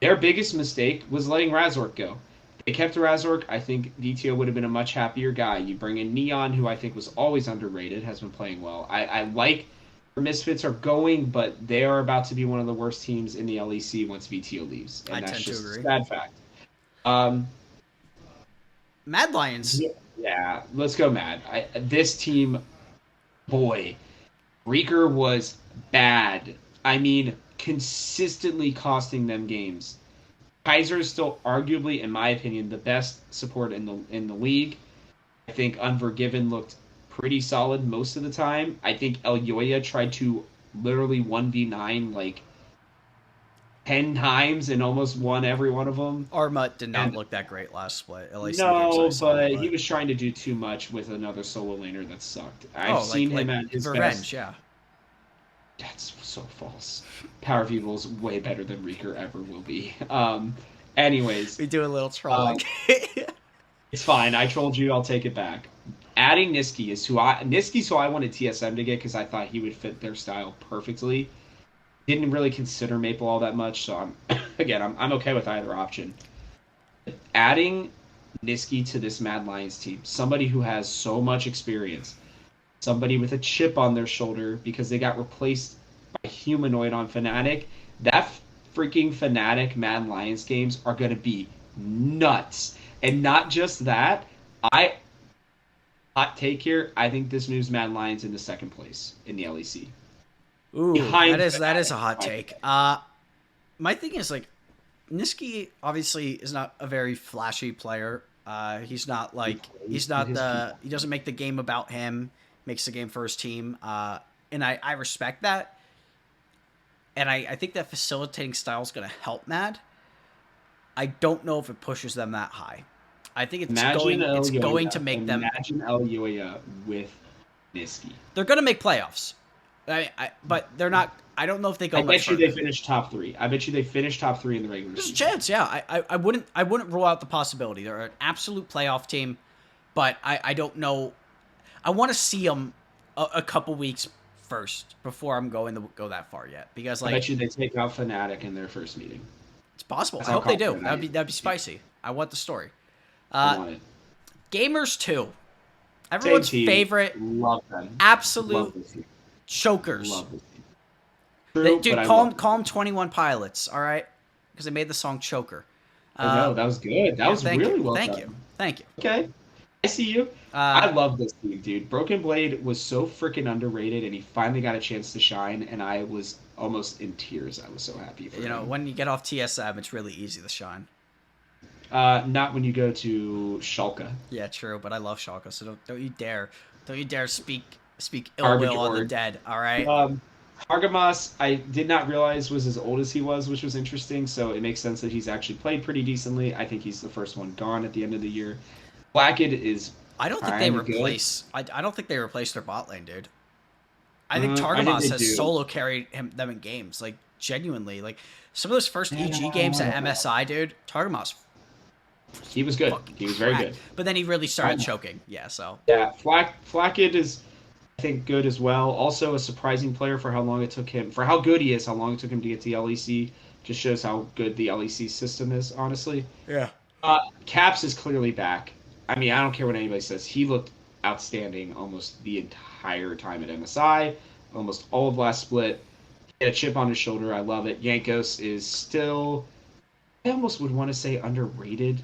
Their biggest mistake was letting Razork go. They kept Razork. I think DTO would have been a much happier guy. You bring in Neon, who I think was always underrated, has been playing well. I like where Misfits are going, but they are about to be one of the worst teams in the LEC once VTO leaves, I and that's tend to just a agree. sad fact. Um, Mad Lions. yeah, let's go Mad. This team, boy, Reeker was bad. I mean, consistently costing them games. Kaiser is still arguably, in my opinion, the best support in the league. I think Unforgiven looked pretty solid most of the time. I think El Yoya tried to literally 1v9 like 10 times and almost won every one of them. Armut did not And look that great last split, at least in the games I no, saw. but he was trying to do too much with another solo laner that sucked. I've Oh, seen like him at his Revenge, best. yeah. That's so false. Power of Evil's way better than Reeker ever will be. Anyways, We do a little trolling. it's fine. I trolled you. I'll take it back. Adding Niski's who I wanted TSM to get because I thought he would fit their style perfectly. Didn't really consider Maple all that much, so I'm okay with either option. Adding Niski to this Mad Lions team, somebody who has so much experience, somebody with a chip on their shoulder because they got replaced by Humanoid on Fnatic. That freaking Fnatic Mad Lions games are going to be nuts. And not just that, I Hot take here. I think this moves Mad Lions into second place in the LEC. Ooh, Behind that is Fnatic. a hot take. My thing is like Niski obviously is not a very flashy player. He's not like he doesn't make the game about him. Makes the game for his team. And I respect that. And I think that facilitating style is going to help Mad. I don't know if it pushes them that high. I think Imagine it's going to Elyoya. make them. Imagine Elyoya with Niski. They're going to make playoffs. But they're not. I don't know if they go I much bet you further. they finish top 3. I bet you they finish top 3 in the regular There's a season. chance, yeah. I wouldn't rule out the possibility. They're an absolute playoff team, but I don't know. I want to see them a couple weeks first before I'm going to go that far yet, because I like bet you they take out Fnatic in their first meeting. it's possible. That's I how hope they do. confident I am. That'd be spicy. I want the story. I want it. Gamers 2, Same everyone's team. favorite, Love them. absolute Love this team. chokers. Love this team. True, Dude, but call them 21 Pilots, all right? Because they made the song Choker. I know, that was good. That was really well done. Thank you. Okay. I see you. I love this team, dude. Broken Blade was so freaking underrated, and he finally got a chance to shine, and I was almost in tears. I was so happy for him. When you get off TSM, it's really easy to shine. Not when you go to Schalke. Yeah, true, but I love Schalke, so don't you dare speak ill will on the dead, all right? Argamas, I did not realize was as old as he was, which was interesting, so it makes sense that he's actually played pretty decently. I think he's the first one gone at the end of the year. Blacked is I don't think they replace I don't think they replace their bot lane, dude. I think Targamas has solo carried them in games, like genuinely. Like some of those first EG games at MSI, dude, Targamas he was good. He was very good. But then he really started choking. Yeah, so. Yeah, Blacked is I think good as well. Also a surprising player for how long it took him, for how good he is, how long it took him to get to the LEC. Just shows how good the LEC system is, honestly. Yeah. Caps is clearly back. I mean, I don't care what anybody says. He looked outstanding almost the entire time at MSI, almost all of last split. He had a chip on his shoulder. I love it. Yankos is still, I almost would want to say underrated.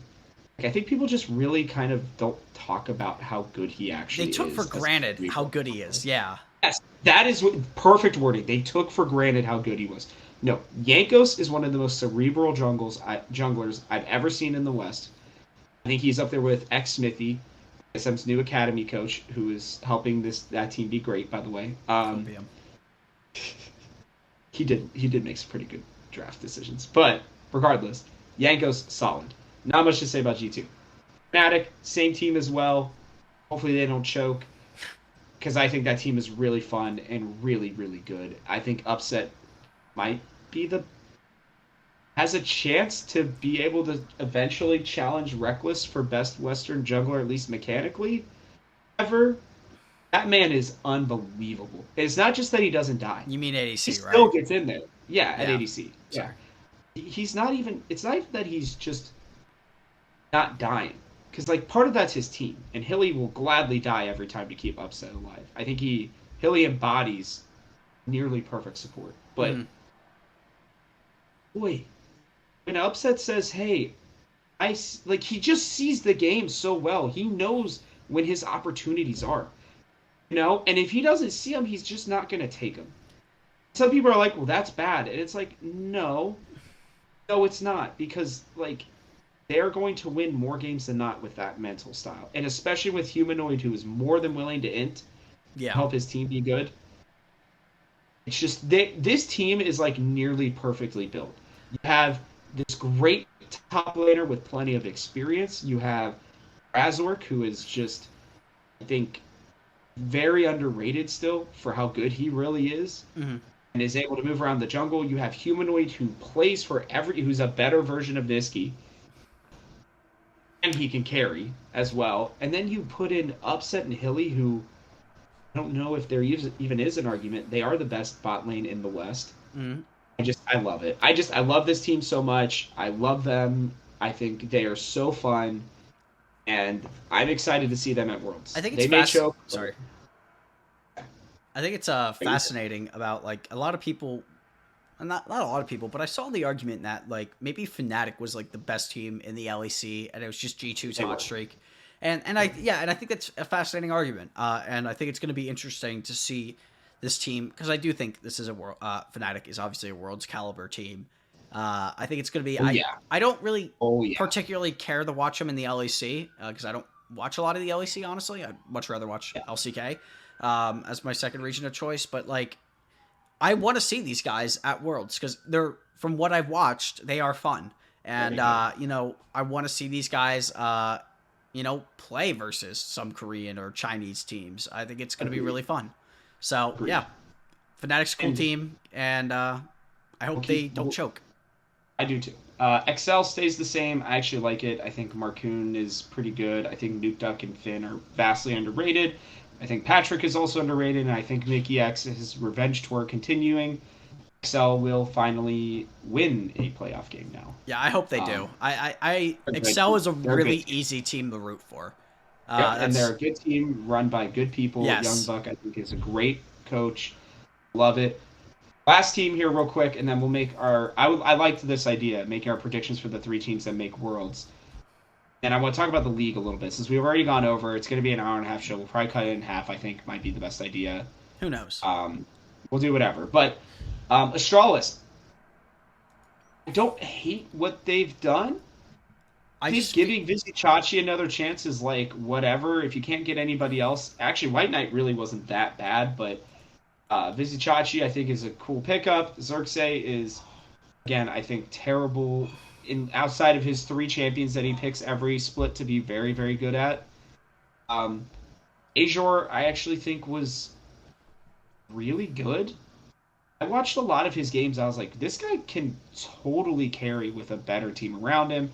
I think people just really kind of don't talk about how good he actually is. They took for granted how good he is, yeah. Yes, that is perfect wording. They took for granted how good he was. No, Yankos is one of the most cerebral junglers I've ever seen in the West. I think he's up there with Smithy, SM's new academy coach, who is helping that team be great, by the way. He did make some pretty good draft decisions. But regardless, Yankos solid. Not much to say about G2. Fnatic, same team as well. Hopefully they don't choke, because I think that team is really fun and really, really good. I think Upset might be has a chance to be able to eventually challenge Reckless for best Western jungler, at least mechanically. However, that man is unbelievable. It's not just that he doesn't die. You mean ADC, he right? Still gets in there. Yeah, at Yeah. ADC. Yeah. He's not even. It's not even that he's just not dying, because like part of that's his team, and Hilly will gladly die every time to keep Upset alive. I think Hilly embodies nearly perfect support. But boy, when Upset says, "Hey, he just sees the game so well. He knows when his opportunities are, and if he doesn't see them, he's just not going to take them." Some people are like, "Well, that's bad," and it's like, no, it's not, because like they're going to win more games than not with that mental style, and especially with Humanoid, who is more than willing to help his team be good. It's just this team is like nearly perfectly built. You have this great top laner with plenty of experience. You have Razork, who is just, I think, very underrated still for how good he really is, and is able to move around the jungle. You have Humanoid, who plays for who's a better version of Niski, and he can carry as well. And then you put in Upset and Hilly, who I don't know if there even is an argument. They are the best bot lane in the West. I love it. I love this team so much. I love them. I think they are so fun, and I'm excited to see them at Worlds. I think it's Sorry. I think it's fascinating about like a lot of people. Not a lot of people, but I saw the argument that like maybe Fnatic was like the best team in the LEC, and it was just G2's hot streak. And I think that's a fascinating argument. And I think it's going to be interesting to see this team, because I do think this is a world. Fnatic is obviously a world's caliber team. I think it's going to be. Oh yeah. I don't really Oh yeah. particularly care to watch them in the LEC because I don't watch a lot of the LEC. Honestly, I'd much rather watch Yeah. LCK as my second region of choice. But like, I want to see these guys at Worlds because they're, from what I've watched, they are fun. And I want to see these guys play versus some Korean or Chinese teams. I think it's going to be really fun. So, Agreed. yeah, Fnatic's a cool team, and I hope they don't choke. I do too. Excel stays the same. I actually like it. I think Marcoon is pretty good. I think Nuke Duck and Finn are vastly underrated. I think Patrick is also underrated, and I think Mickey X, his revenge tour continuing. Excel will finally win a playoff game now. Yeah, I hope they do. Excel is a really easy team to root for. And they're a good team run by good people. Yes. Young Buck, I think, is a great coach. Love it. Last team here, real quick, and then we'll make our. I liked this idea, making our predictions for the 3 teams that make Worlds. And I want to talk about the league a little bit since we've already gone over. It's going to be an hour and a half show. We'll probably cut it in half. I think might be the best idea. Who knows? We'll do whatever. But Astralis, I don't hate what they've done. I think giving Vizichachi another chance is like whatever. If you can't get anybody else, actually, White Knight really wasn't that bad, but Vizichachi I think is a cool pickup. Xerxes is, again, I think terrible in outside of his 3 champions that he picks every split to be very, very good at. Azure I actually think was really good. I watched a lot of his games. I was like, this guy can totally carry with a better team around him.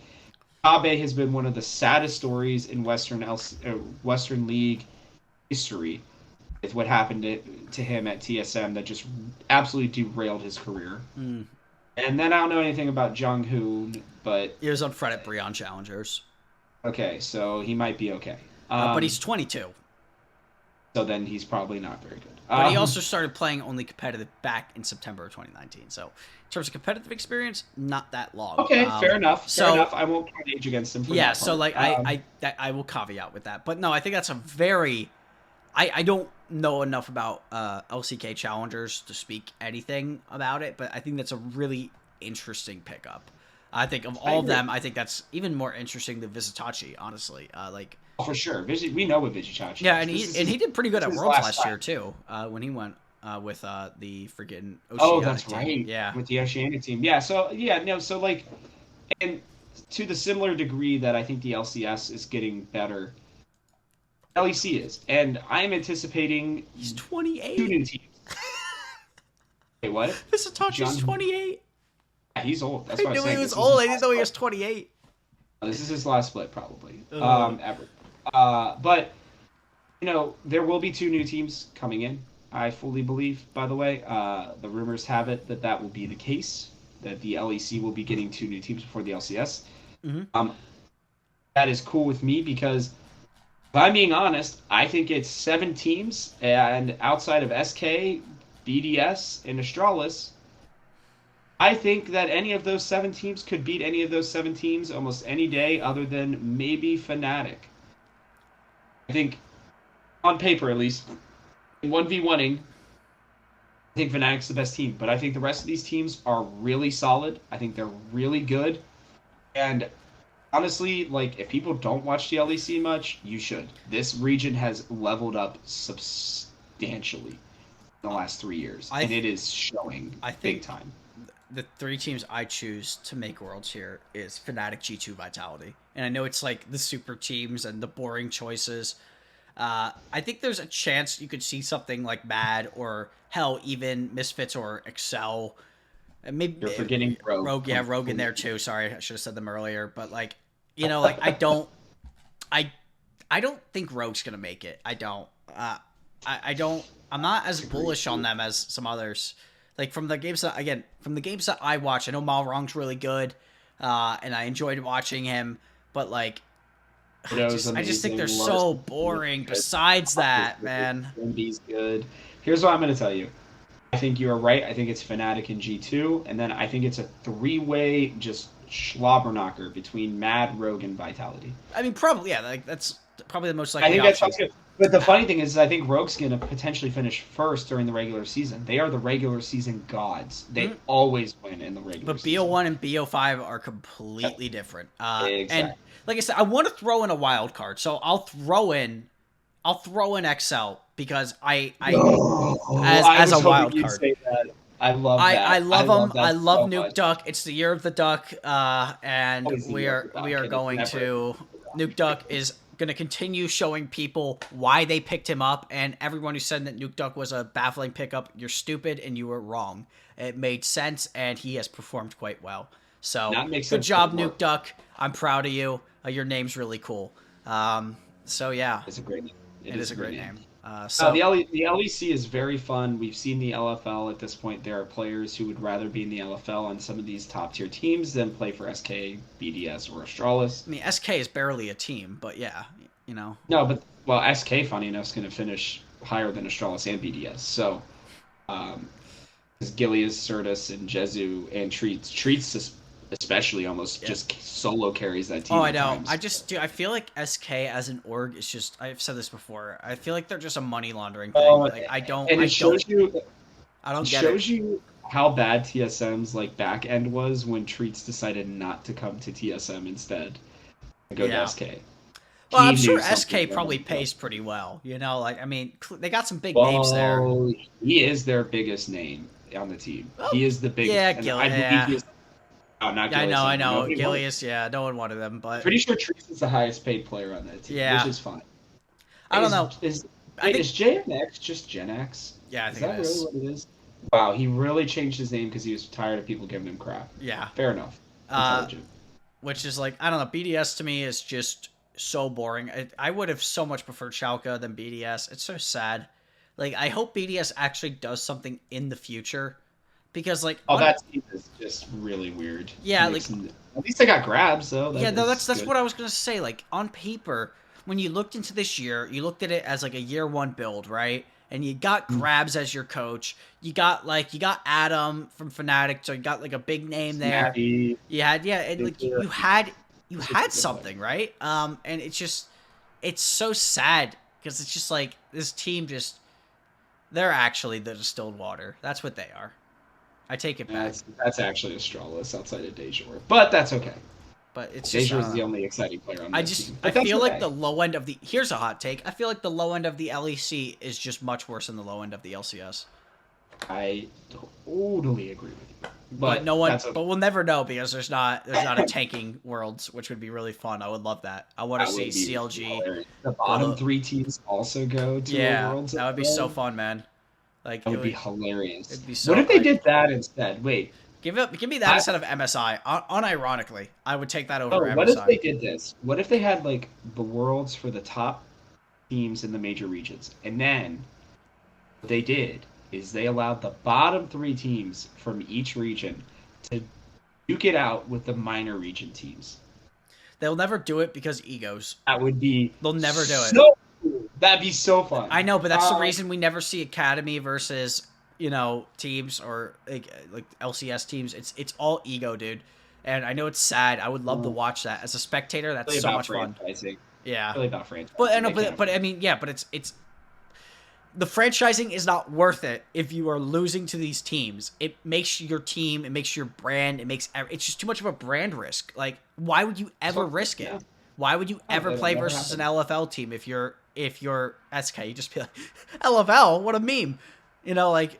Abe has been one of the saddest stories in Western League history with what happened to him at TSM that just absolutely derailed his career. Mm. And then I don't know anything about Jung Hoon, but... He was on Fred at Breon Challengers. Okay, so he might be okay. But he's 22. So then he's probably not very good. But he also started playing only competitive back in September of 2019. So in terms of competitive experience, not that long. Okay, fair enough. Fair enough. I won't count age against him. Yeah, so like I will caveat with that. But no, I think that's a very... I don't know enough about LCK Challengers to speak anything about it, but I think that's a really interesting pickup. I think of all of them, I think that's even more interesting than Vizichachi, honestly. For sure. We know what Vizichachi is. Yeah, and he did pretty good at Worlds last year, too, when he went with the freaking Oceanic Oh, that's team. right. Yeah. With the Oceanic team. Yeah, so like, and to the similar degree that I think the LCS is getting better, LEC is. And I'm anticipating... He's 28. 2 new teams. Wait, what? Vizichachi's 28. Yeah, he's old. That's what I I'm knew saying. he was old. I didn't know he was 28. This is his last split, probably. Ever. But, there will be 2 new teams coming in, I fully believe, by the way. The rumors have it that will be the case, that the LEC will be getting 2 new teams before the LCS. Mm-hmm. That is cool with me because, if I'm being honest, I think it's 7 teams, and outside of SK, BDS, and Astralis, I think that any of those 7 teams could beat any of those 7 teams almost any day other than maybe Fnatic. I think, on paper at least, in 1v1ing, I think Fnatic's the best team. But I think the rest of these teams are really solid. I think they're really good. And honestly, like, if people don't watch the LEC much, you should. This region has leveled up substantially in the last 3 years. And it is showing big time. The 3 teams I choose to make Worlds here is Fnatic, G2, Vitality. And I know it's like the super teams and the boring choices. I think there's a chance you could see something like Mad or hell, even Misfits or Excel. Maybe you're forgetting Rogue. Yeah, Rogue in there too. Sorry, I should have said them earlier. But like, I don't think Rogue's gonna make it. I don't. I'm not as bullish on them as some others. Like from the games that I watch, I know Malrong's really good, and I enjoyed watching him. But like, I just think they're so boring. Besides that, man, He's good. Here's what I'm gonna tell you. I think you are right. I think it's Fnatic and G2, and then I think it's a 3-way just schlobberknocker between Mad, Rogue, and Vitality. I mean, probably, yeah, like that's probably the most I likely think that option. sounds good. But the funny thing is, I think Rogue's going to potentially finish first during the regular season. They are the regular season gods. They always win in the regular But season. BO1 and BO5 are completely different. And Exactly. like I said, I want to throw in a wild card, so I'll throw in XL because Oh, I as a was hoping wild you'd card. say that. I love I that. I love love them. I that love so Nuke much. Duck. It's the year of the duck, and Always the we year of are the duck, we are and it's going never the to year of the duck. Nuke Duck is going to continue showing people why they picked him up, and everyone who said that Nuke Duck was a baffling pickup, you're stupid and you were wrong. It made sense, and he has performed quite well. So That makes good sense for job, the Nuke work. Duck. I'm proud of you. Your name's really cool. So yeah, It's a great name. it is a great name. The So the LEC is very fun. We've seen the LFL at this point. There are players who would rather be in the LFL on some of these top tier teams than play for SK, BDS, or Astralis. I mean, SK is barely a team, but yeah, you know. No, but well, SK, funny enough, is going to finish higher than Astralis and BDS. So, because Gilius, Certus, and Jezu and Treats especially almost Yeah. just solo carries that team. Oh, I at know. times. I feel like SK as an org is just. I've said this before. I feel like they're just a money laundering thing. Oh, Like and it shows you I don't It get it. shows you how bad TSM's like back end was when Treats decided not to come to TSM instead and go to Yeah. SK. Well, I'm He sure knew something SK was probably wrong. pays pretty well. You know, like I mean, they got some big names there. Well, he is their biggest name on the team. Oh, He is the biggest, yeah, and I believe he is. Oh, not I Gillies. know, I know. Nobody wanted. Gilius, yeah, no one wanted them, but Pretty sure Treats is the highest paid player on that team, yeah, which is fine. I don't know. I Wait, think, is JNX just Gen X? yeah, I Is think that it really is. what it is? Wow, he really changed his name because he was tired of people giving him crap. Yeah, Fair enough. uh, Intelligent. which is like I don't know. BDS to me is just so boring. I would have so much preferred Schalke than BDS. It's so sad. Like I hope BDS actually does something in the future, because like Oh, that team is just really weird. yeah, like At least they got grabs though. yeah, no, Is that's good. what I was gonna say. Like on paper, when you looked into this year, you looked at it as like a year one build, right? And you got Grabs as your coach. You got Adam from Fnatic, so you got like a big name there. Snappy. You had and like you had He's a good something, right? And it's so sad because it's just like this team just they're actually the distilled water. That's what they are. I take it back, That's actually Astralis outside of Dejor, but that's okay. but it's just Dejor is the only exciting player on that team. I But that's feel like okay. the low end of the here's a hot take. I feel like the low end of the LEC is just much worse than the low end of the LCS. I totally agree with you. But no one that's okay. but we'll never know because there's not a tanking worlds, which would be really fun. I would love that. I want to That see would be CLG. hilarious. The bottom to- three teams also go to a Yeah, Worlds. that would be so fun, man. Like That would be hilarious. it'd be so What if they like, did that instead? Wait, give me that instead of MSI. Unironically, I would take that over what if MSI. they did this? What if they had like the Worlds for the top teams in the major regions, and then what they did is they allowed the bottom three teams from each region to duke it out with the minor region teams. They'll never do it because egos. That would be They'll never do it. so cool. That'd be so fun. I know, but that's the reason we never see Academy versus teams or like LCS teams. It's all ego, dude. And I know it's sad. I would love to watch that as a spectator. That's really so about much fun. franchising. Yeah, Really about franchising. but I know, They can't but I mean, yeah, but it's the franchising is not worth it if you are losing to these teams. It makes your team, it makes your brand, it's just too much of a brand risk. Like, why would you ever risk it? yeah. Why would you ever that'll play never versus happen. an LFL team if you're SK? You just be like, LFL, what a meme, like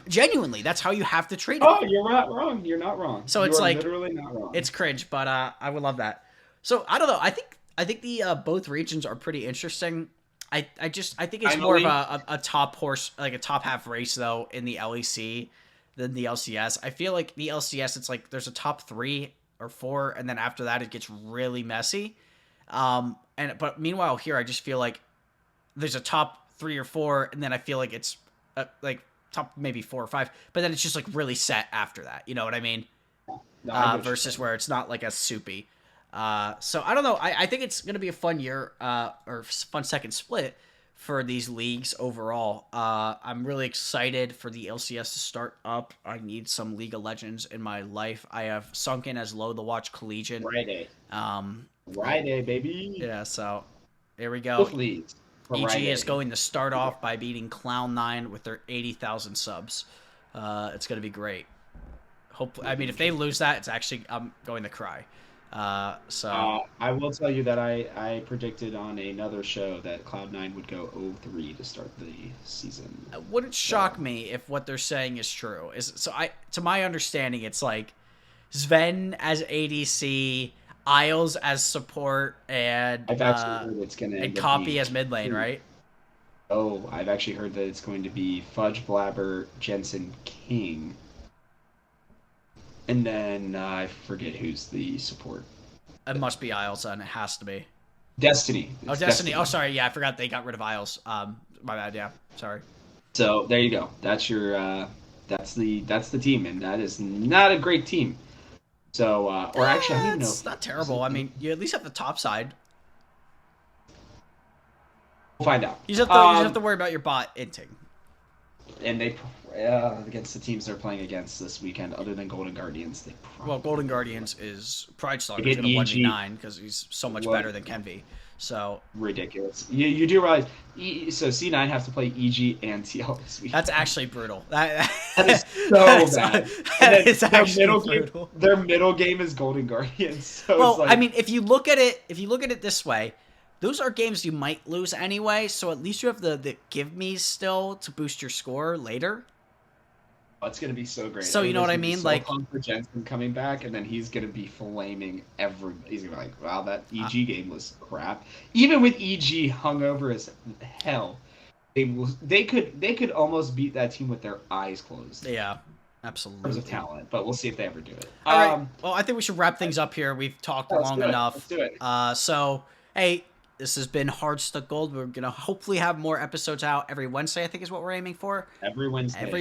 genuinely, that's how you have to treat it. Oh, you're not wrong. You're not wrong. So You it's are like literally not wrong. it's cringe, but I would love that. So I don't know. I think the both regions are pretty interesting. I think it's more of a top horse, like a top half race though in the LEC than the LCS. I feel like the LCS it's like there's a top 3 or 4 and then after that it gets really messy. But meanwhile here I just feel like there's a top 3 or 4 and then I feel like it's like top maybe 4 or 5, but then it's just like really set after that. You know what I mean? No, I get Versus you. where it's not like as soupy. So I don't know. I think it's going to be a fun year or fun second split for these leagues overall. I'm really excited for the LCS to start up. I need some League of Legends in my life. I have sunk in as low to watch Collegiate. Friday. Um, Friday, baby. yeah, so here we go. Both leagues. EG is Friday. going to start off by beating Cloud9 with their 80,000 subs. It's going to be great. I mean, if they lose that, it's actually I'm going to cry. I will tell you that I predicted on another show that Cloud9 would go 0-3 to start the season. It wouldn't shock me if what they're saying is true. To my understanding, it's like Sven as ADC, Isles as support, and I've actually heard it's gonna and end up Copy being as mid lane, right? Oh, I've actually heard that it's going to be Fudge, Blabber, Jensen, King, and then I forget who's the support. It must be Isles, and it has to be. Destiny. Oh, Destiny. Oh, sorry. Yeah, I forgot they got rid of Isles. My bad. Yeah, sorry. So there you go. That's your that's the team, and that is not a great team. So or actually, I don't even know. It's not terrible. I mean, you at least have the top side. We'll find out. You just have to worry about your bot inting. And they against the teams they're playing against this weekend, other than Golden Guardians, they Golden Guardians is Pridestalker is get going to EG. 1v9 because he's so much better than Kenvi. So ridiculous. You do realize so C9 have to play EG and TL this week. That's actually brutal. That is so bad. That is actually brutal. Their middle game is Golden Guardians. So well, it's like, I mean, if you look at it this way, those are games you might lose anyway. So at least you have the give me's still to boost your score later. it's gonna be so great. So you know what I mean? So like for Jensen coming back, and then he's gonna be flaming He's gonna be like, "Wow, that EG game was crap." Even with EG hungover as hell, they could almost beat that team with their eyes closed. Yeah, absolutely. In terms of talent, but we'll see if they ever do it. All right. Well, I think we should wrap things up here. We've talked long enough. Let's do it. So hey. This has been Hardstuck Gold. We're going to hopefully have more episodes out every Wednesday, I think is what we're aiming for. Every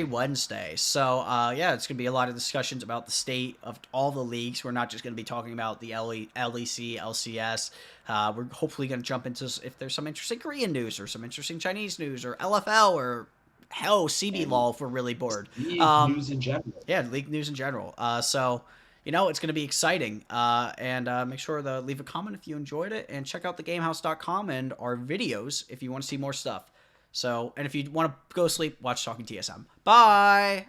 Wednesday. So, yeah, it's going to be a lot of discussions about the state of all the leagues. We're not just going to be talking about the LEC, LCS. We're hopefully going to jump into if there's some interesting Korean news or some interesting Chinese news or LFL or hell, CBLOL if we're really bored. League news in general. Yeah, league news in general. So... it's going to be exciting. And make sure to leave a comment if you enjoyed it. And check out thegamehouse.com and our videos if you want to see more stuff. So, and if you want to go to sleep, watch Talking TSM. Bye!